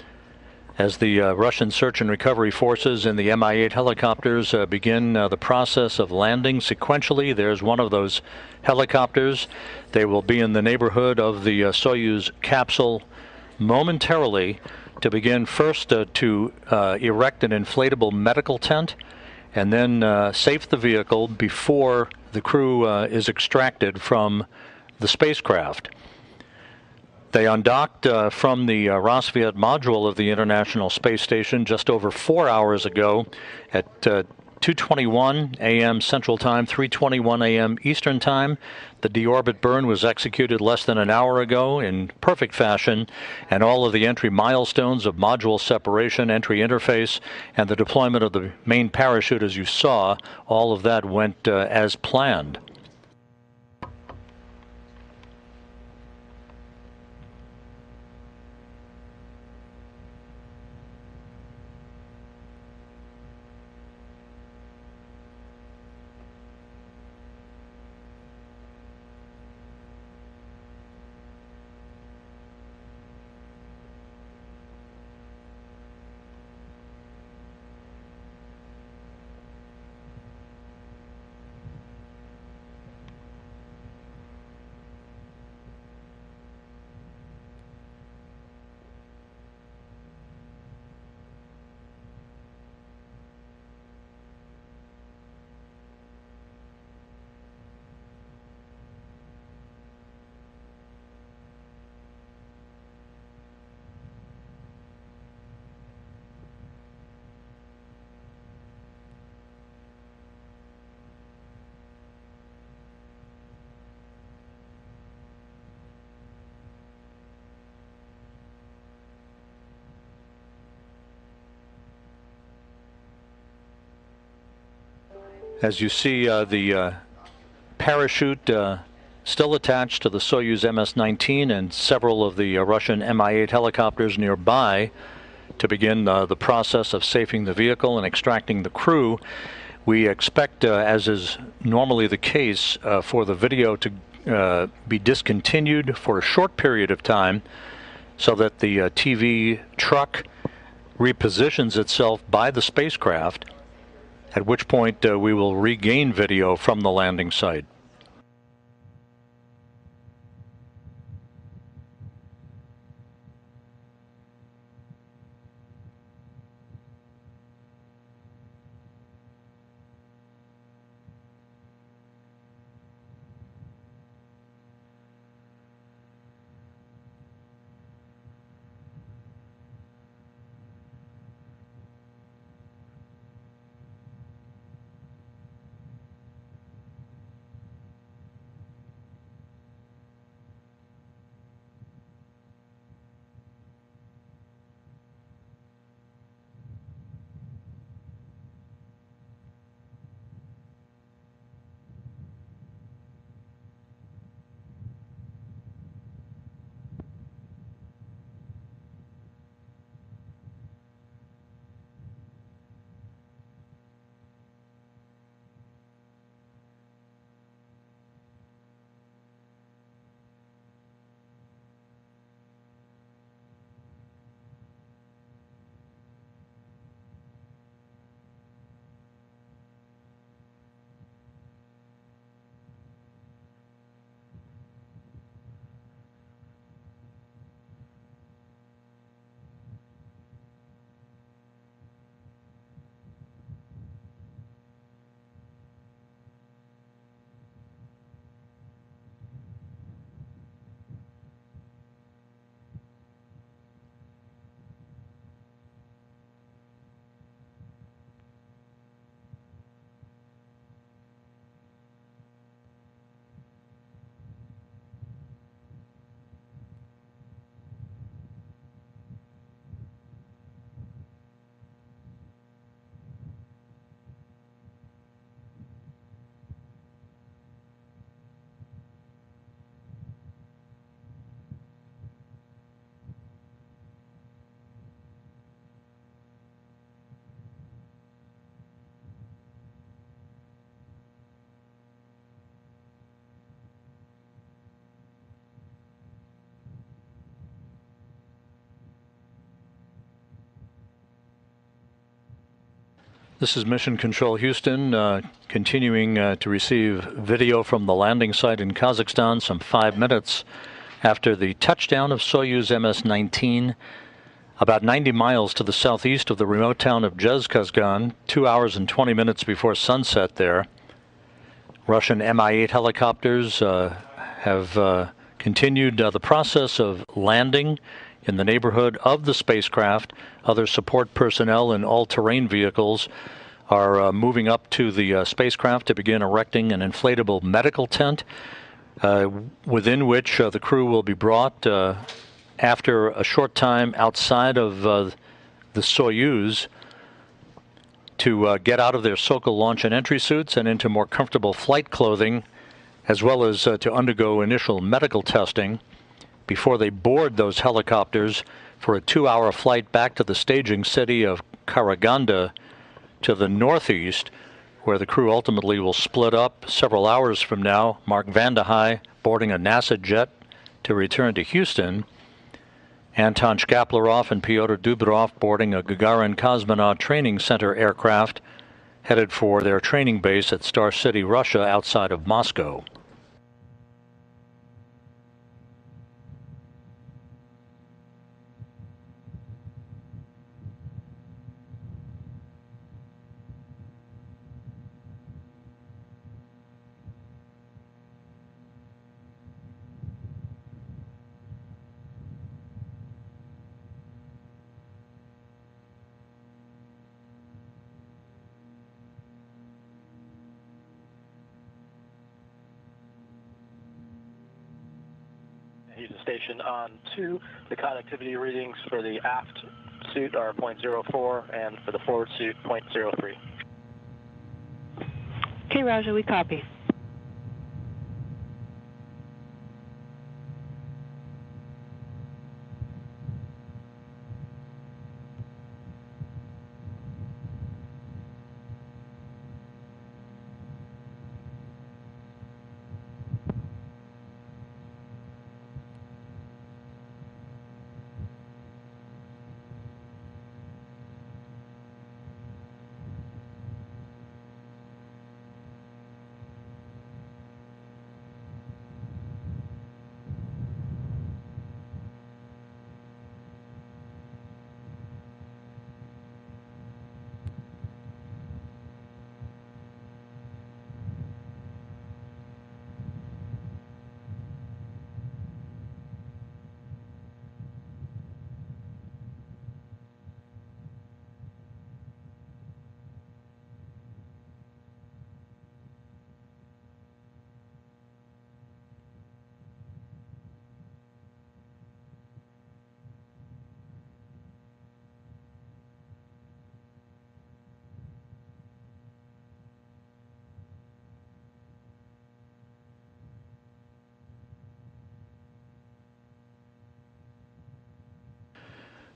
as the Russian search and recovery forces in the Mi-8 helicopters begin the process of landing sequentially. There's one of those helicopters. They will be in the neighborhood of the Soyuz capsule momentarily to begin first to erect an inflatable medical tent and then safe the vehicle before the crew is extracted from the spacecraft. They undocked from the Rassvet module of the International Space Station just over 4 hours ago at 2:21 a.m. Central Time, 3:21 a.m. Eastern Time. The deorbit burn was executed less than an hour ago in perfect fashion, and all of the entry milestones of module separation, entry interface, and the deployment of the main parachute, as you saw, all of that went as planned. As you see, the parachute still attached to the Soyuz MS-19 and several of the Russian Mi-8 helicopters nearby to begin the process of safing the vehicle and extracting the crew. We expect, as is normally the case, for the video to be discontinued for a short period of time so that the TV truck repositions itself by the spacecraft, at which point we will regain video from the landing site. This is Mission Control Houston, continuing to receive video from the landing site in Kazakhstan some 5 minutes after the touchdown of Soyuz MS-19 about 90 miles to the southeast of the remote town of Zhezkazgan, 2 hours and 20 minutes before sunset there. Russian Mi-8 helicopters have continued the process of landing in the neighborhood of the spacecraft. Other support personnel in all-terrain vehicles are moving up to the spacecraft to begin erecting an inflatable medical tent within which the crew will be brought after a short time outside of the Soyuz to get out of their Sokol launch and entry suits and into more comfortable flight clothing, as well as to undergo initial medical testing before they board those helicopters for a 2-hour flight back to the staging city of Karaganda to the northeast, where the crew ultimately will split up several hours from now. Mark Vande Hei boarding a NASA jet to return to Houston. Anton Shkaplerov and Pyotr Dubrov boarding a Gagarin Cosmonaut Training Center aircraft headed for their training base at Star City, Russia, outside of Moscow. Station on 2. The connectivity readings for the aft suit are 0.04 and for the forward suit 0.03. Okay, Roger, we copy.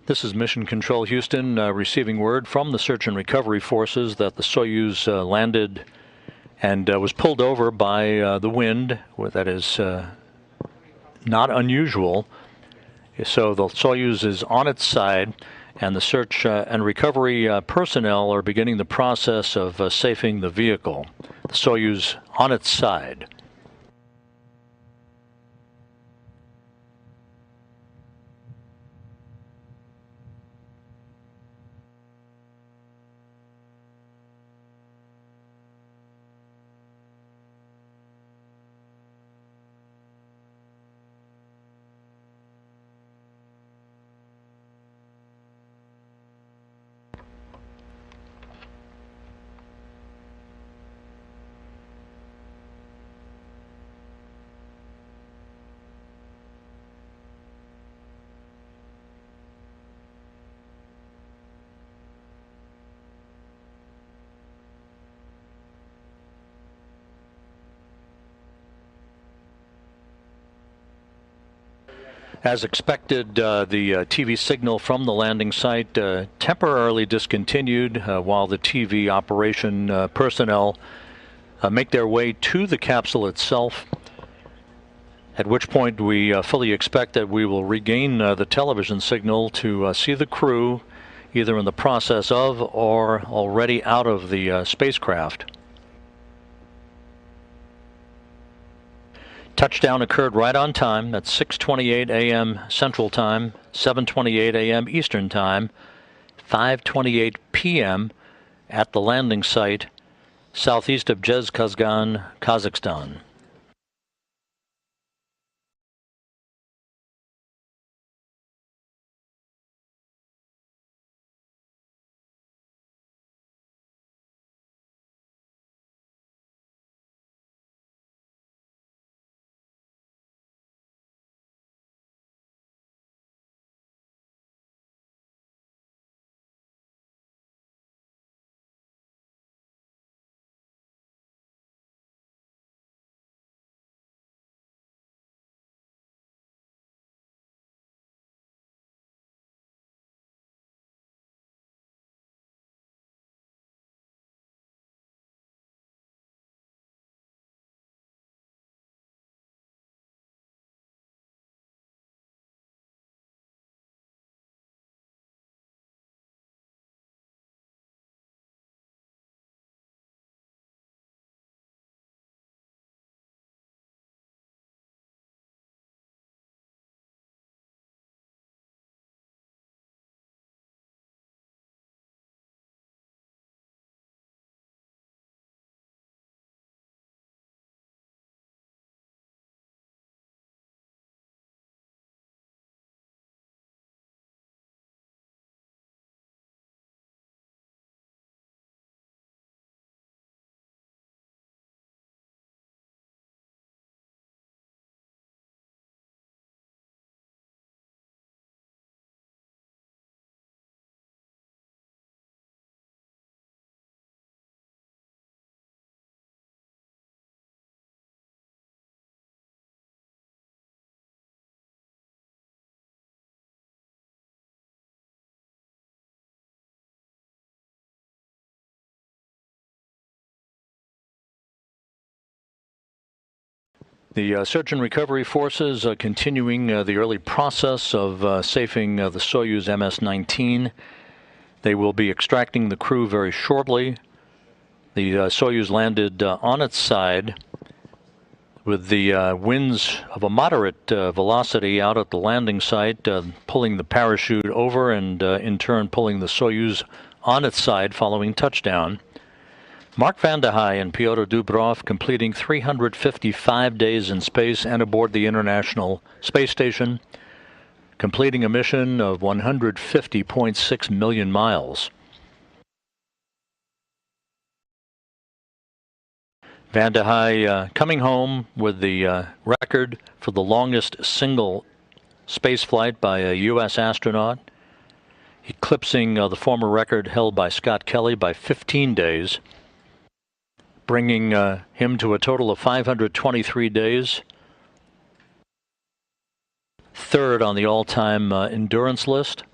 This is Mission Control Houston, receiving word from the search and recovery forces that the Soyuz landed and was pulled over by the wind. That is not unusual. So the Soyuz is on its side, and the search and recovery personnel are beginning the process of safing the vehicle. The Soyuz on its side. As expected, the TV signal from the landing site temporarily discontinued while the TV operation personnel make their way to the capsule itself, at which point we fully expect that we will regain the television signal to see the crew either in the process of or already out of the spacecraft. Touchdown occurred right on time. That's 6:28 a.m. Central Time, 7:28 a.m. Eastern Time, 5:28 p.m. at the landing site southeast of Zhezkazgan, Kazakhstan. The search and recovery forces are continuing the early process of safing the Soyuz MS-19. They will be extracting the crew very shortly. The Soyuz landed on its side with the winds of a moderate velocity out at the landing site, pulling the parachute over and in turn pulling the Soyuz on its side following touchdown. Mark Vande Hei and Pyotr Dubrov completing 355 days in space and aboard the International Space Station, completing a mission of 150.6 million miles. Vande Hei coming home with the record for the longest single space flight by a U.S. astronaut, eclipsing the former record held by Scott Kelly by 15 days. Bringing him to a total of 523 days. Third on the all-time endurance list.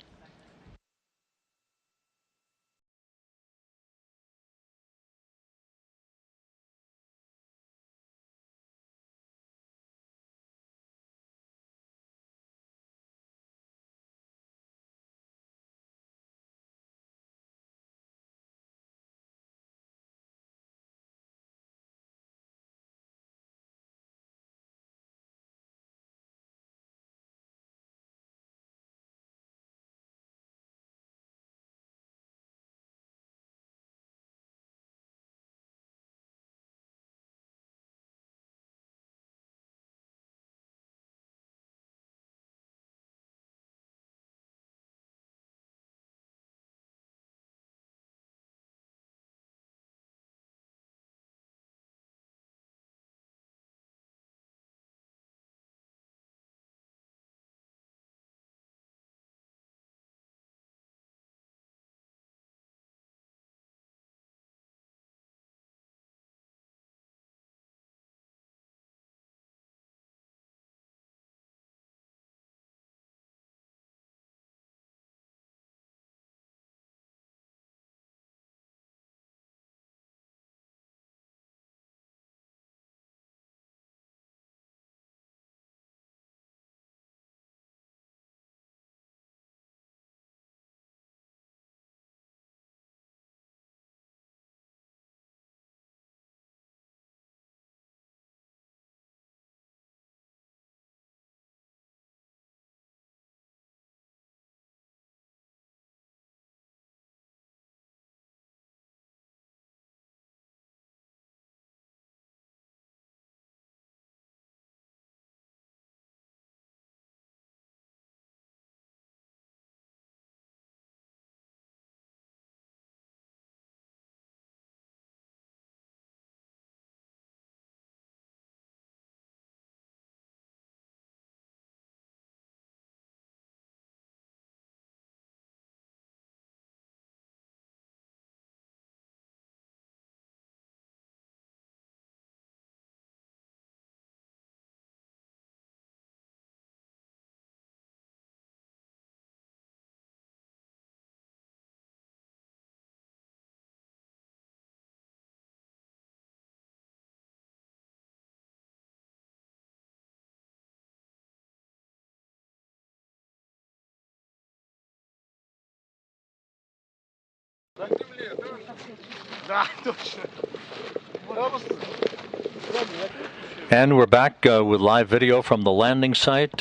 And we're back with live video from the landing site.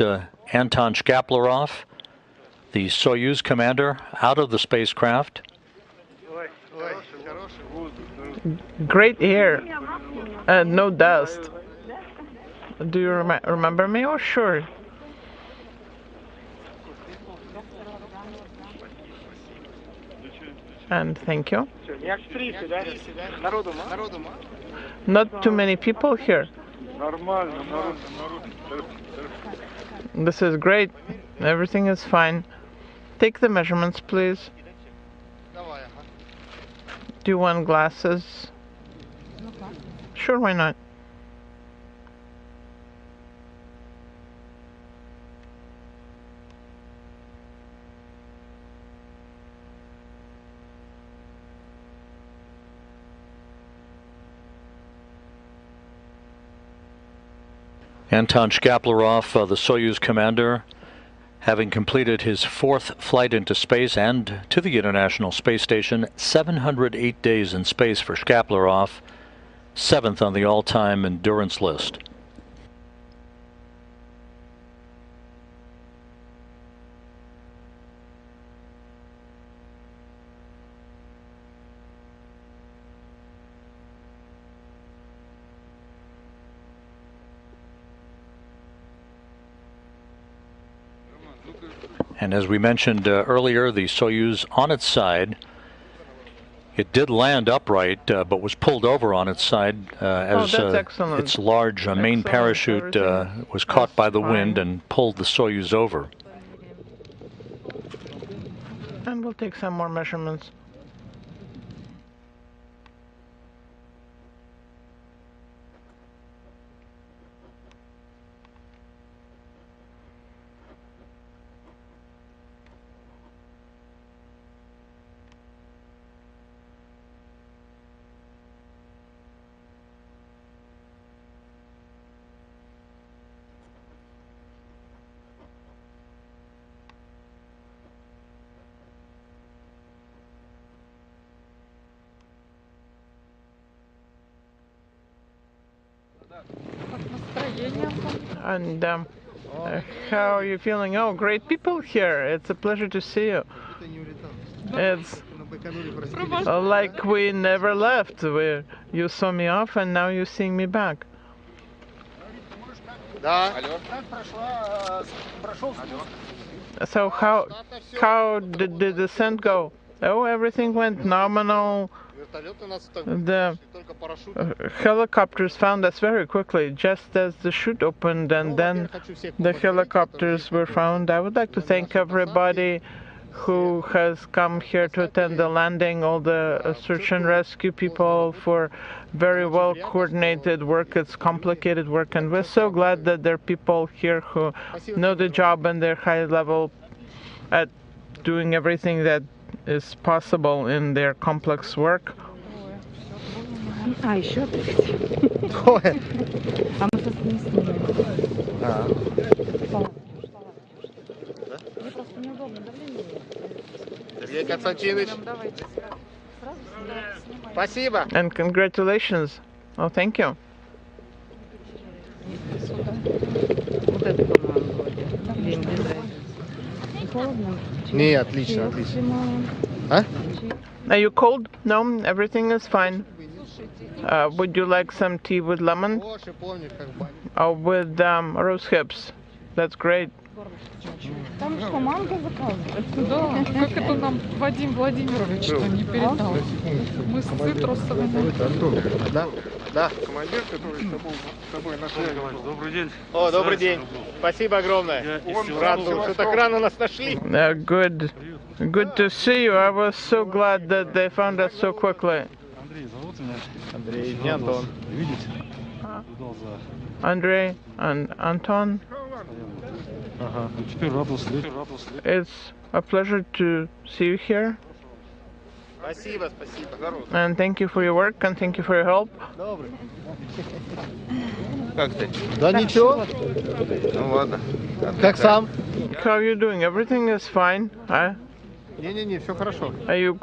Anton Shkaplerov, the Soyuz commander, out of the spacecraft. Great air, no dust. Do you remember me? Oh, sure. And thank you. Not too many people here. This is great. Everything is fine. Take the measurements, please. Do you want glasses? Sure, why not? Anton Shkaplerov, the Soyuz commander, having completed his 4th flight into space and to the International Space Station, 708 days in space for Shkaplerov, 7th on the all-time endurance list. And as we mentioned earlier, the Soyuz on its side, it did land upright, but was pulled over on its side as its large main parachute was caught by the wind and pulled the Soyuz over. And we'll take some more measurements. And how are you feeling? Oh, great people here. It's a pleasure to see you. It's like we never left. You saw me off and now you're seeing me back. So how did the descent go? Oh, everything went nominal. The helicopters found us very quickly, just as the chute opened, and then the helicopters were found. I would like to thank everybody who has come here to attend the landing, all the search and rescue people for very well coordinated work. It's complicated work, and we're so glad that there are people here who know the job and they're high level at doing everything that is possible in their complex work. And congratulations. Oh, thank you. Are you cold? No, everything is fine. Would you like some tea with lemon? Or with rose hips? That's great. Там что, манго заказывать? Да, как это нам Вадим Владимирович не передал? Мы с цитрусовыми. Да, командир, который с тобой на связи. Добрый день. О, добрый день. Спасибо огромное. Рад, что так рано нас нашли. Good to see you. I was so glad that they found us so quickly. Андрей, зовут меня. Андрей, не Антон. Видите? Andrei and Anton. It's a pleasure to see you here. Спасибо, спасибо. And thank you for your work and thank you for your help. Добрый. Как ты? Да ничего. Ну ладно. Как сам? How are you doing? Everything is fine. Не-не-не, все хорошо. Are you?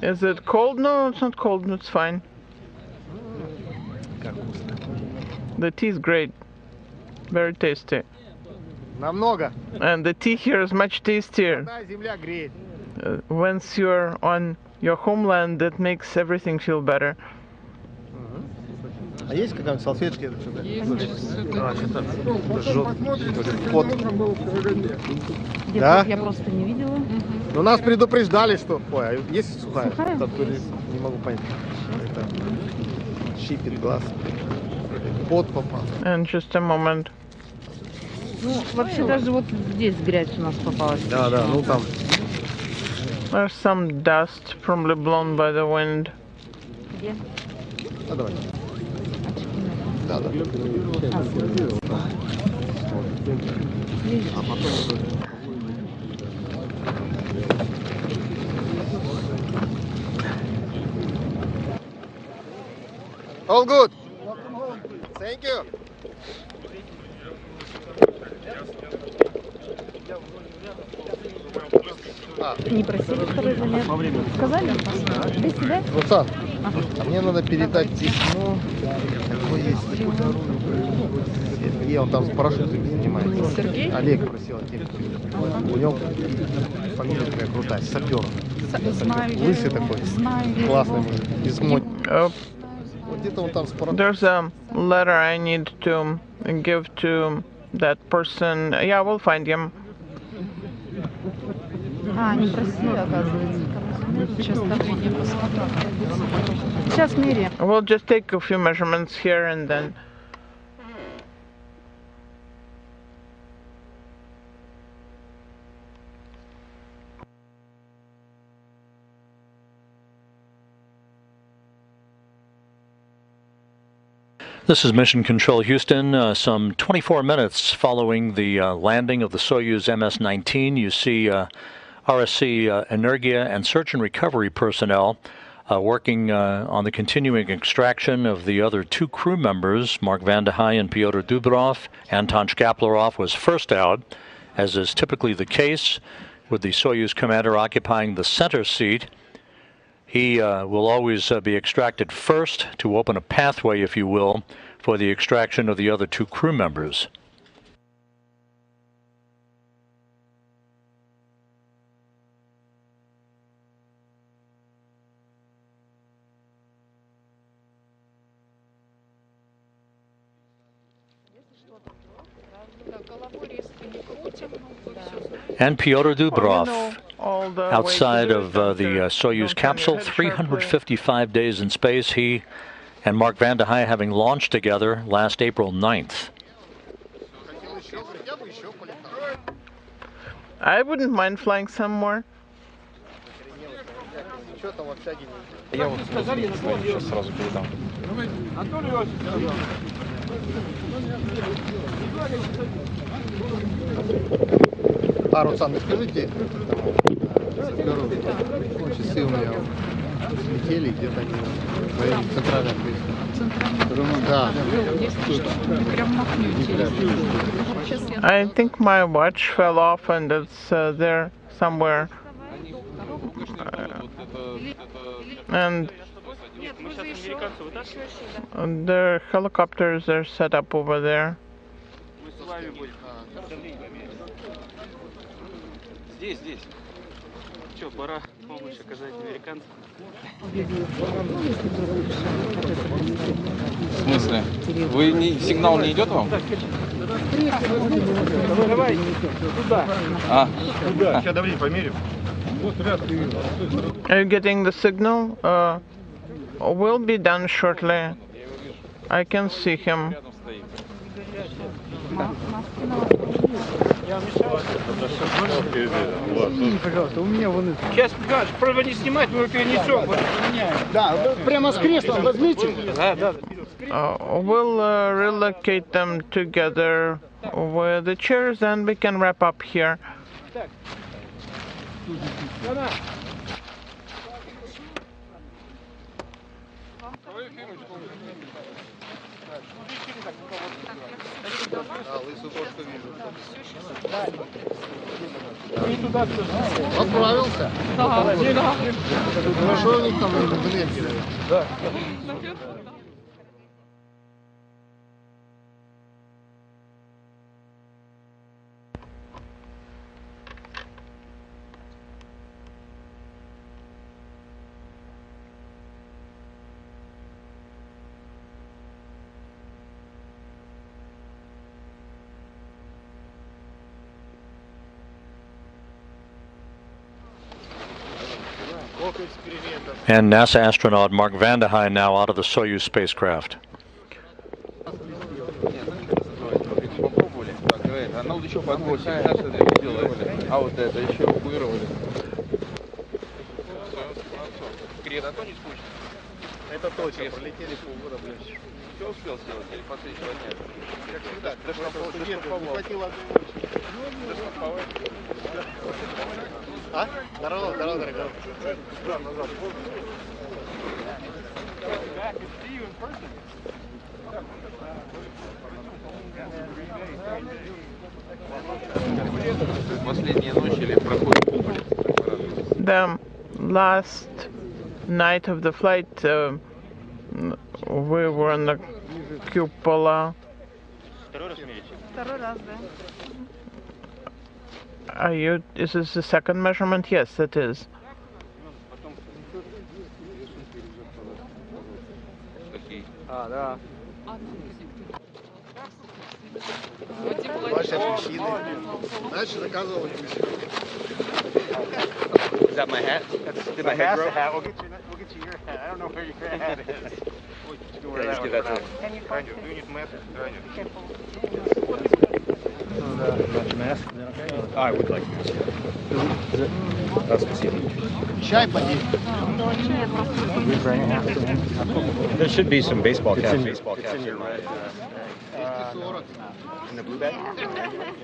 Is it cold? No, it's not cold. It's fine. The tea is great. Very tasty. Намного. And the tea here is much tastier. Земля греет. Once you're on your homeland, that makes everything feel better. А есть какая-нибудь салфетки? Да? Я просто не видела. Ну нас предупреждали, что... Ой, а есть сухая? Не могу понять. Это щипит глаз. Пот попал. And just a moment. Ну, вообще даже вот здесь грязь у нас попалась. Да, да, ну там. There's some dust probably blown by the wind. Где? А давай. Да, да. All good. Thank you. Не просили второй замер. Сказали? Для себя? Руслан, а мне надо передать письмо. Какое есть? Сергей, он там с парашютами занимается. Сергей? Олег просил телефон. У него фамилия такая крутая, сапер. Знаю. Лысый такой. Знаю. Классный мужик. Из мод. Вот где-то он там с парашютами. There's a letter I need to give to that person. Yeah, we'll find him. Не просили, оказывается. Сейчас давление посмотрю. Сейчас меряем. We'll just take a few measurements here and then. This is Mission Control Houston. Some 24 minutes following the landing of the Soyuz MS-19, you see RSC Energia and search and recovery personnel working on the continuing extraction of the other two crew members, Mark Vande Hei and Pyotr Dubrov. Anton Shkaplerov was first out, as is typically the case, with the Soyuz commander occupying the center seat. He will always be extracted first to open a pathway, if you will, for the extraction of the other two crew members. And Pyotr Dubrov, outside of the Soyuz capsule, 355 days in space. He and Mark Vande Hei having launched together last April 9th. I wouldn't mind flying some more. Я вот сейчас сразу передам. Руслан, скажите, часы у меня слетели где-то они в районе центральной поясницы. Да. I think my watch fell off and it's there somewhere. And the helicopters are set up over there. Здесь. Что, пора помощь оказать американцам? В смысле? Сигнал не идет вам? Давай туда. Туда. Сейчас давление померим. Are you getting the signal? Will be done shortly. I can see him. Пожалуйста, у меня вон... Сейчас, просто не снимать, мы его перенесем. Да, прямо с креслом возьмите. We'll relocate them together with the chairs and we can wrap up here. Отправился? Да. Ну что у них там энергии? Да. And NASA astronaut Mark Vande Hei now out of the Soyuz spacecraft. Это точно, пролетели полгода, блядь. Все успел сделать, или последние 2 дня? Как всегда, не хватило одной ночи. А? Здорово, дорогой. Назад. The last night of the flight, we were on the cupola. Is this the second measurement? Yes, it is. Is that my hat? Did my hat grow? We'll get you your hat. I don't know where your hat is. Okay, just give that to him. Do you need mask? Mask? I would like mask. There should be some baseball caps. In the blue bag?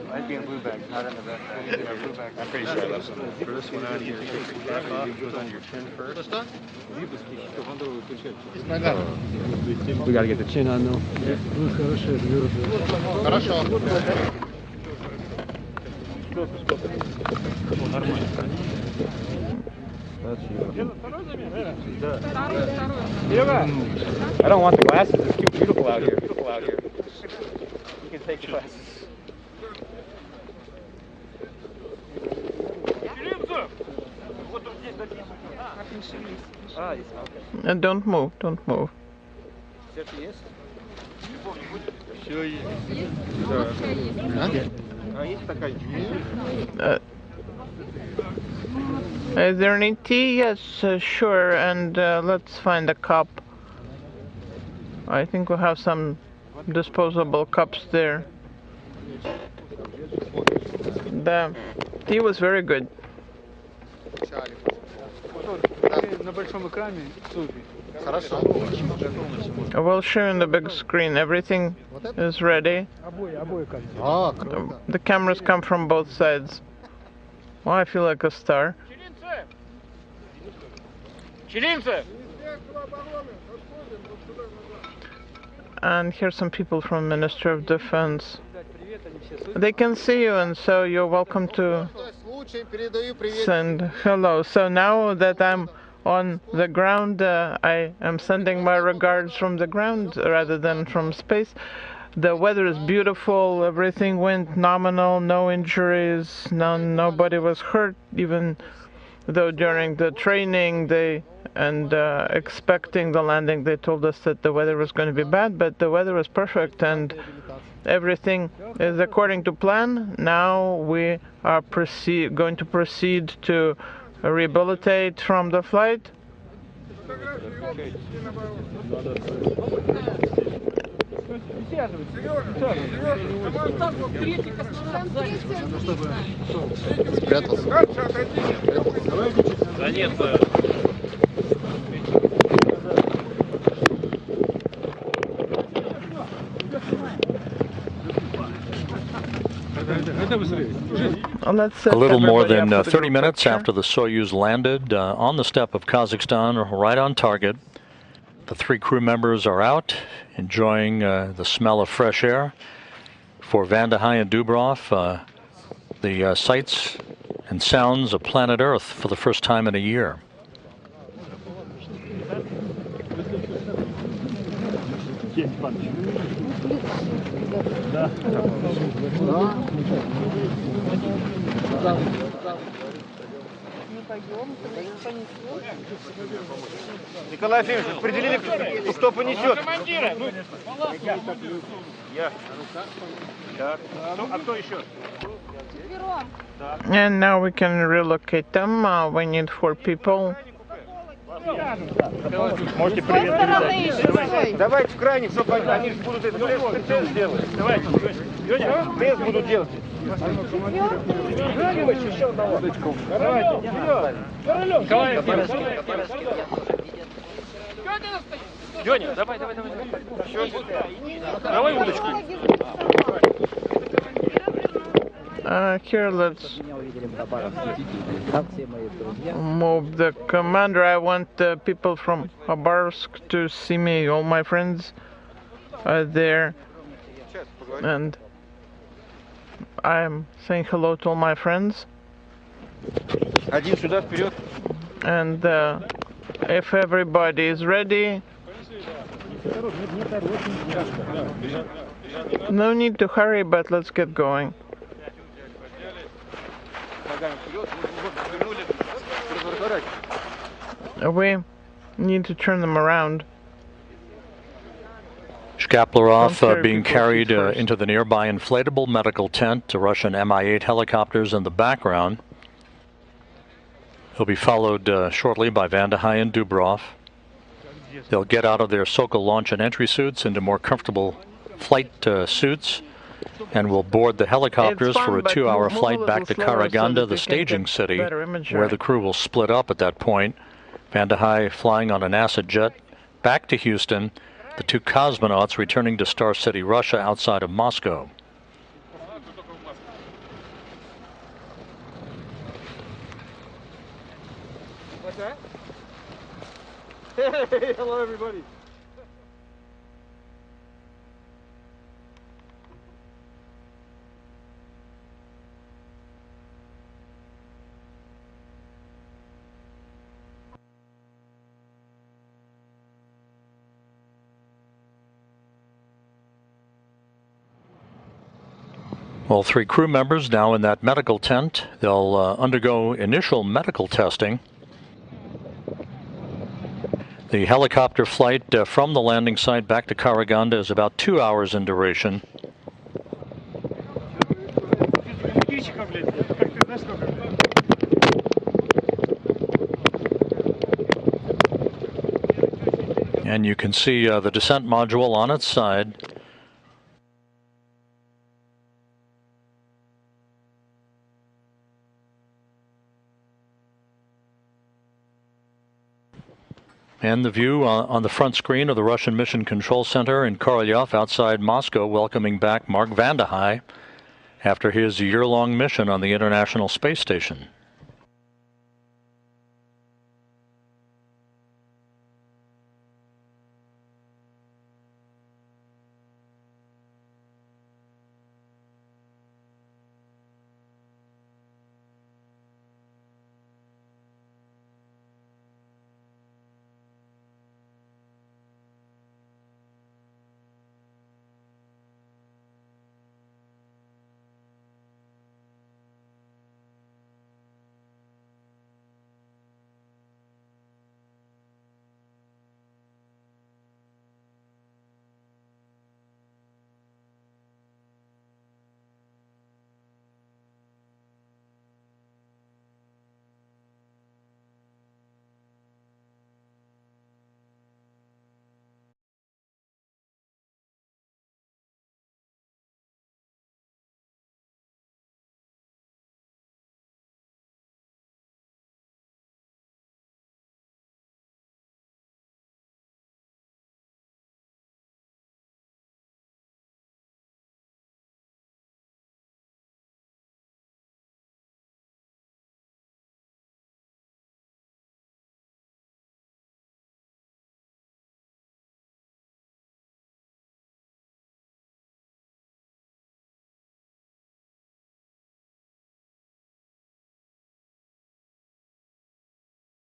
Might be in the blue bag, not in the red bag. In the blue bag. I'm pretty sure I left some. For this one out here, take the cap off, it goes on your chin first. We gotta get the chin on though. Хорошо. I don't want the glasses. It's too beautiful out here. You can take the glasses. And don't move. Is there any tea? Yes, sure. And let's find a cup. I think we'll have some disposable cups there. The tea was very good. I will show on the big screen. Everything is ready. The cameras come from both sides. Oh, I feel like a star. And here's some people from Ministry of Defense. They can see you, and so you're welcome to send hello. So now that I'm on the ground, I am sending my regards from the ground rather than from space. The weather is beautiful, everything went nominal, no injuries, nobody was hurt, even though during the training expecting the landing, they told us that the weather was going to be bad, but the weather was perfect and everything is according to plan. Now we are going to proceed to rehabilitate from the flight. A little more than 30 minutes after the Soyuz landed on the steppe of Kazakhstan, right on target. The 3 crew members are out, enjoying the smell of fresh air. For Vanda High and Dubrov, the sights and sounds of planet Earth for the first time in a year. Николай Ефимович, определили, кто понесет. And now we can relocate them. We need 4 people. Можете привет. Давайте в крайних, чтобы они будут это пресс делать. Давайте, Леня, пресс будут делать. Еще одного. Давайте, Леня, давай. Давай удочку. Here, let's move the commander. I want the people from Khabarovsk to see me. All my friends are there. And I'm saying hello to all my friends. Один сюда, вперед. And if everybody is ready, no need to hurry, but let's get going. We need to turn them around. Shkaplerov being carried into the nearby inflatable medical tent to Russian Mi-8 helicopters in the background. He'll be followed shortly by Vandehei and Dubrov. They'll get out of their Sokol launch and entry suits into more comfortable flight suits and will board the helicopters for a 2-hour flight back to Karaganda, the staging city, where the crew will split up at that point. Vandehei flying on a NASA jet back to Houston, the 2 cosmonauts returning to Star City, Russia, outside of Moscow. What's that? Hey, hello everybody. All 3 crew members now in that medical tent. They'll undergo initial medical testing. The helicopter flight from the landing site back to Karaganda is about 2 hours in duration. And you can see the descent module on its side. And the view on the front screen of the Russian Mission Control Center in Korolyov outside Moscow, welcoming back Mark Vandehei after his year-long mission on the International Space Station.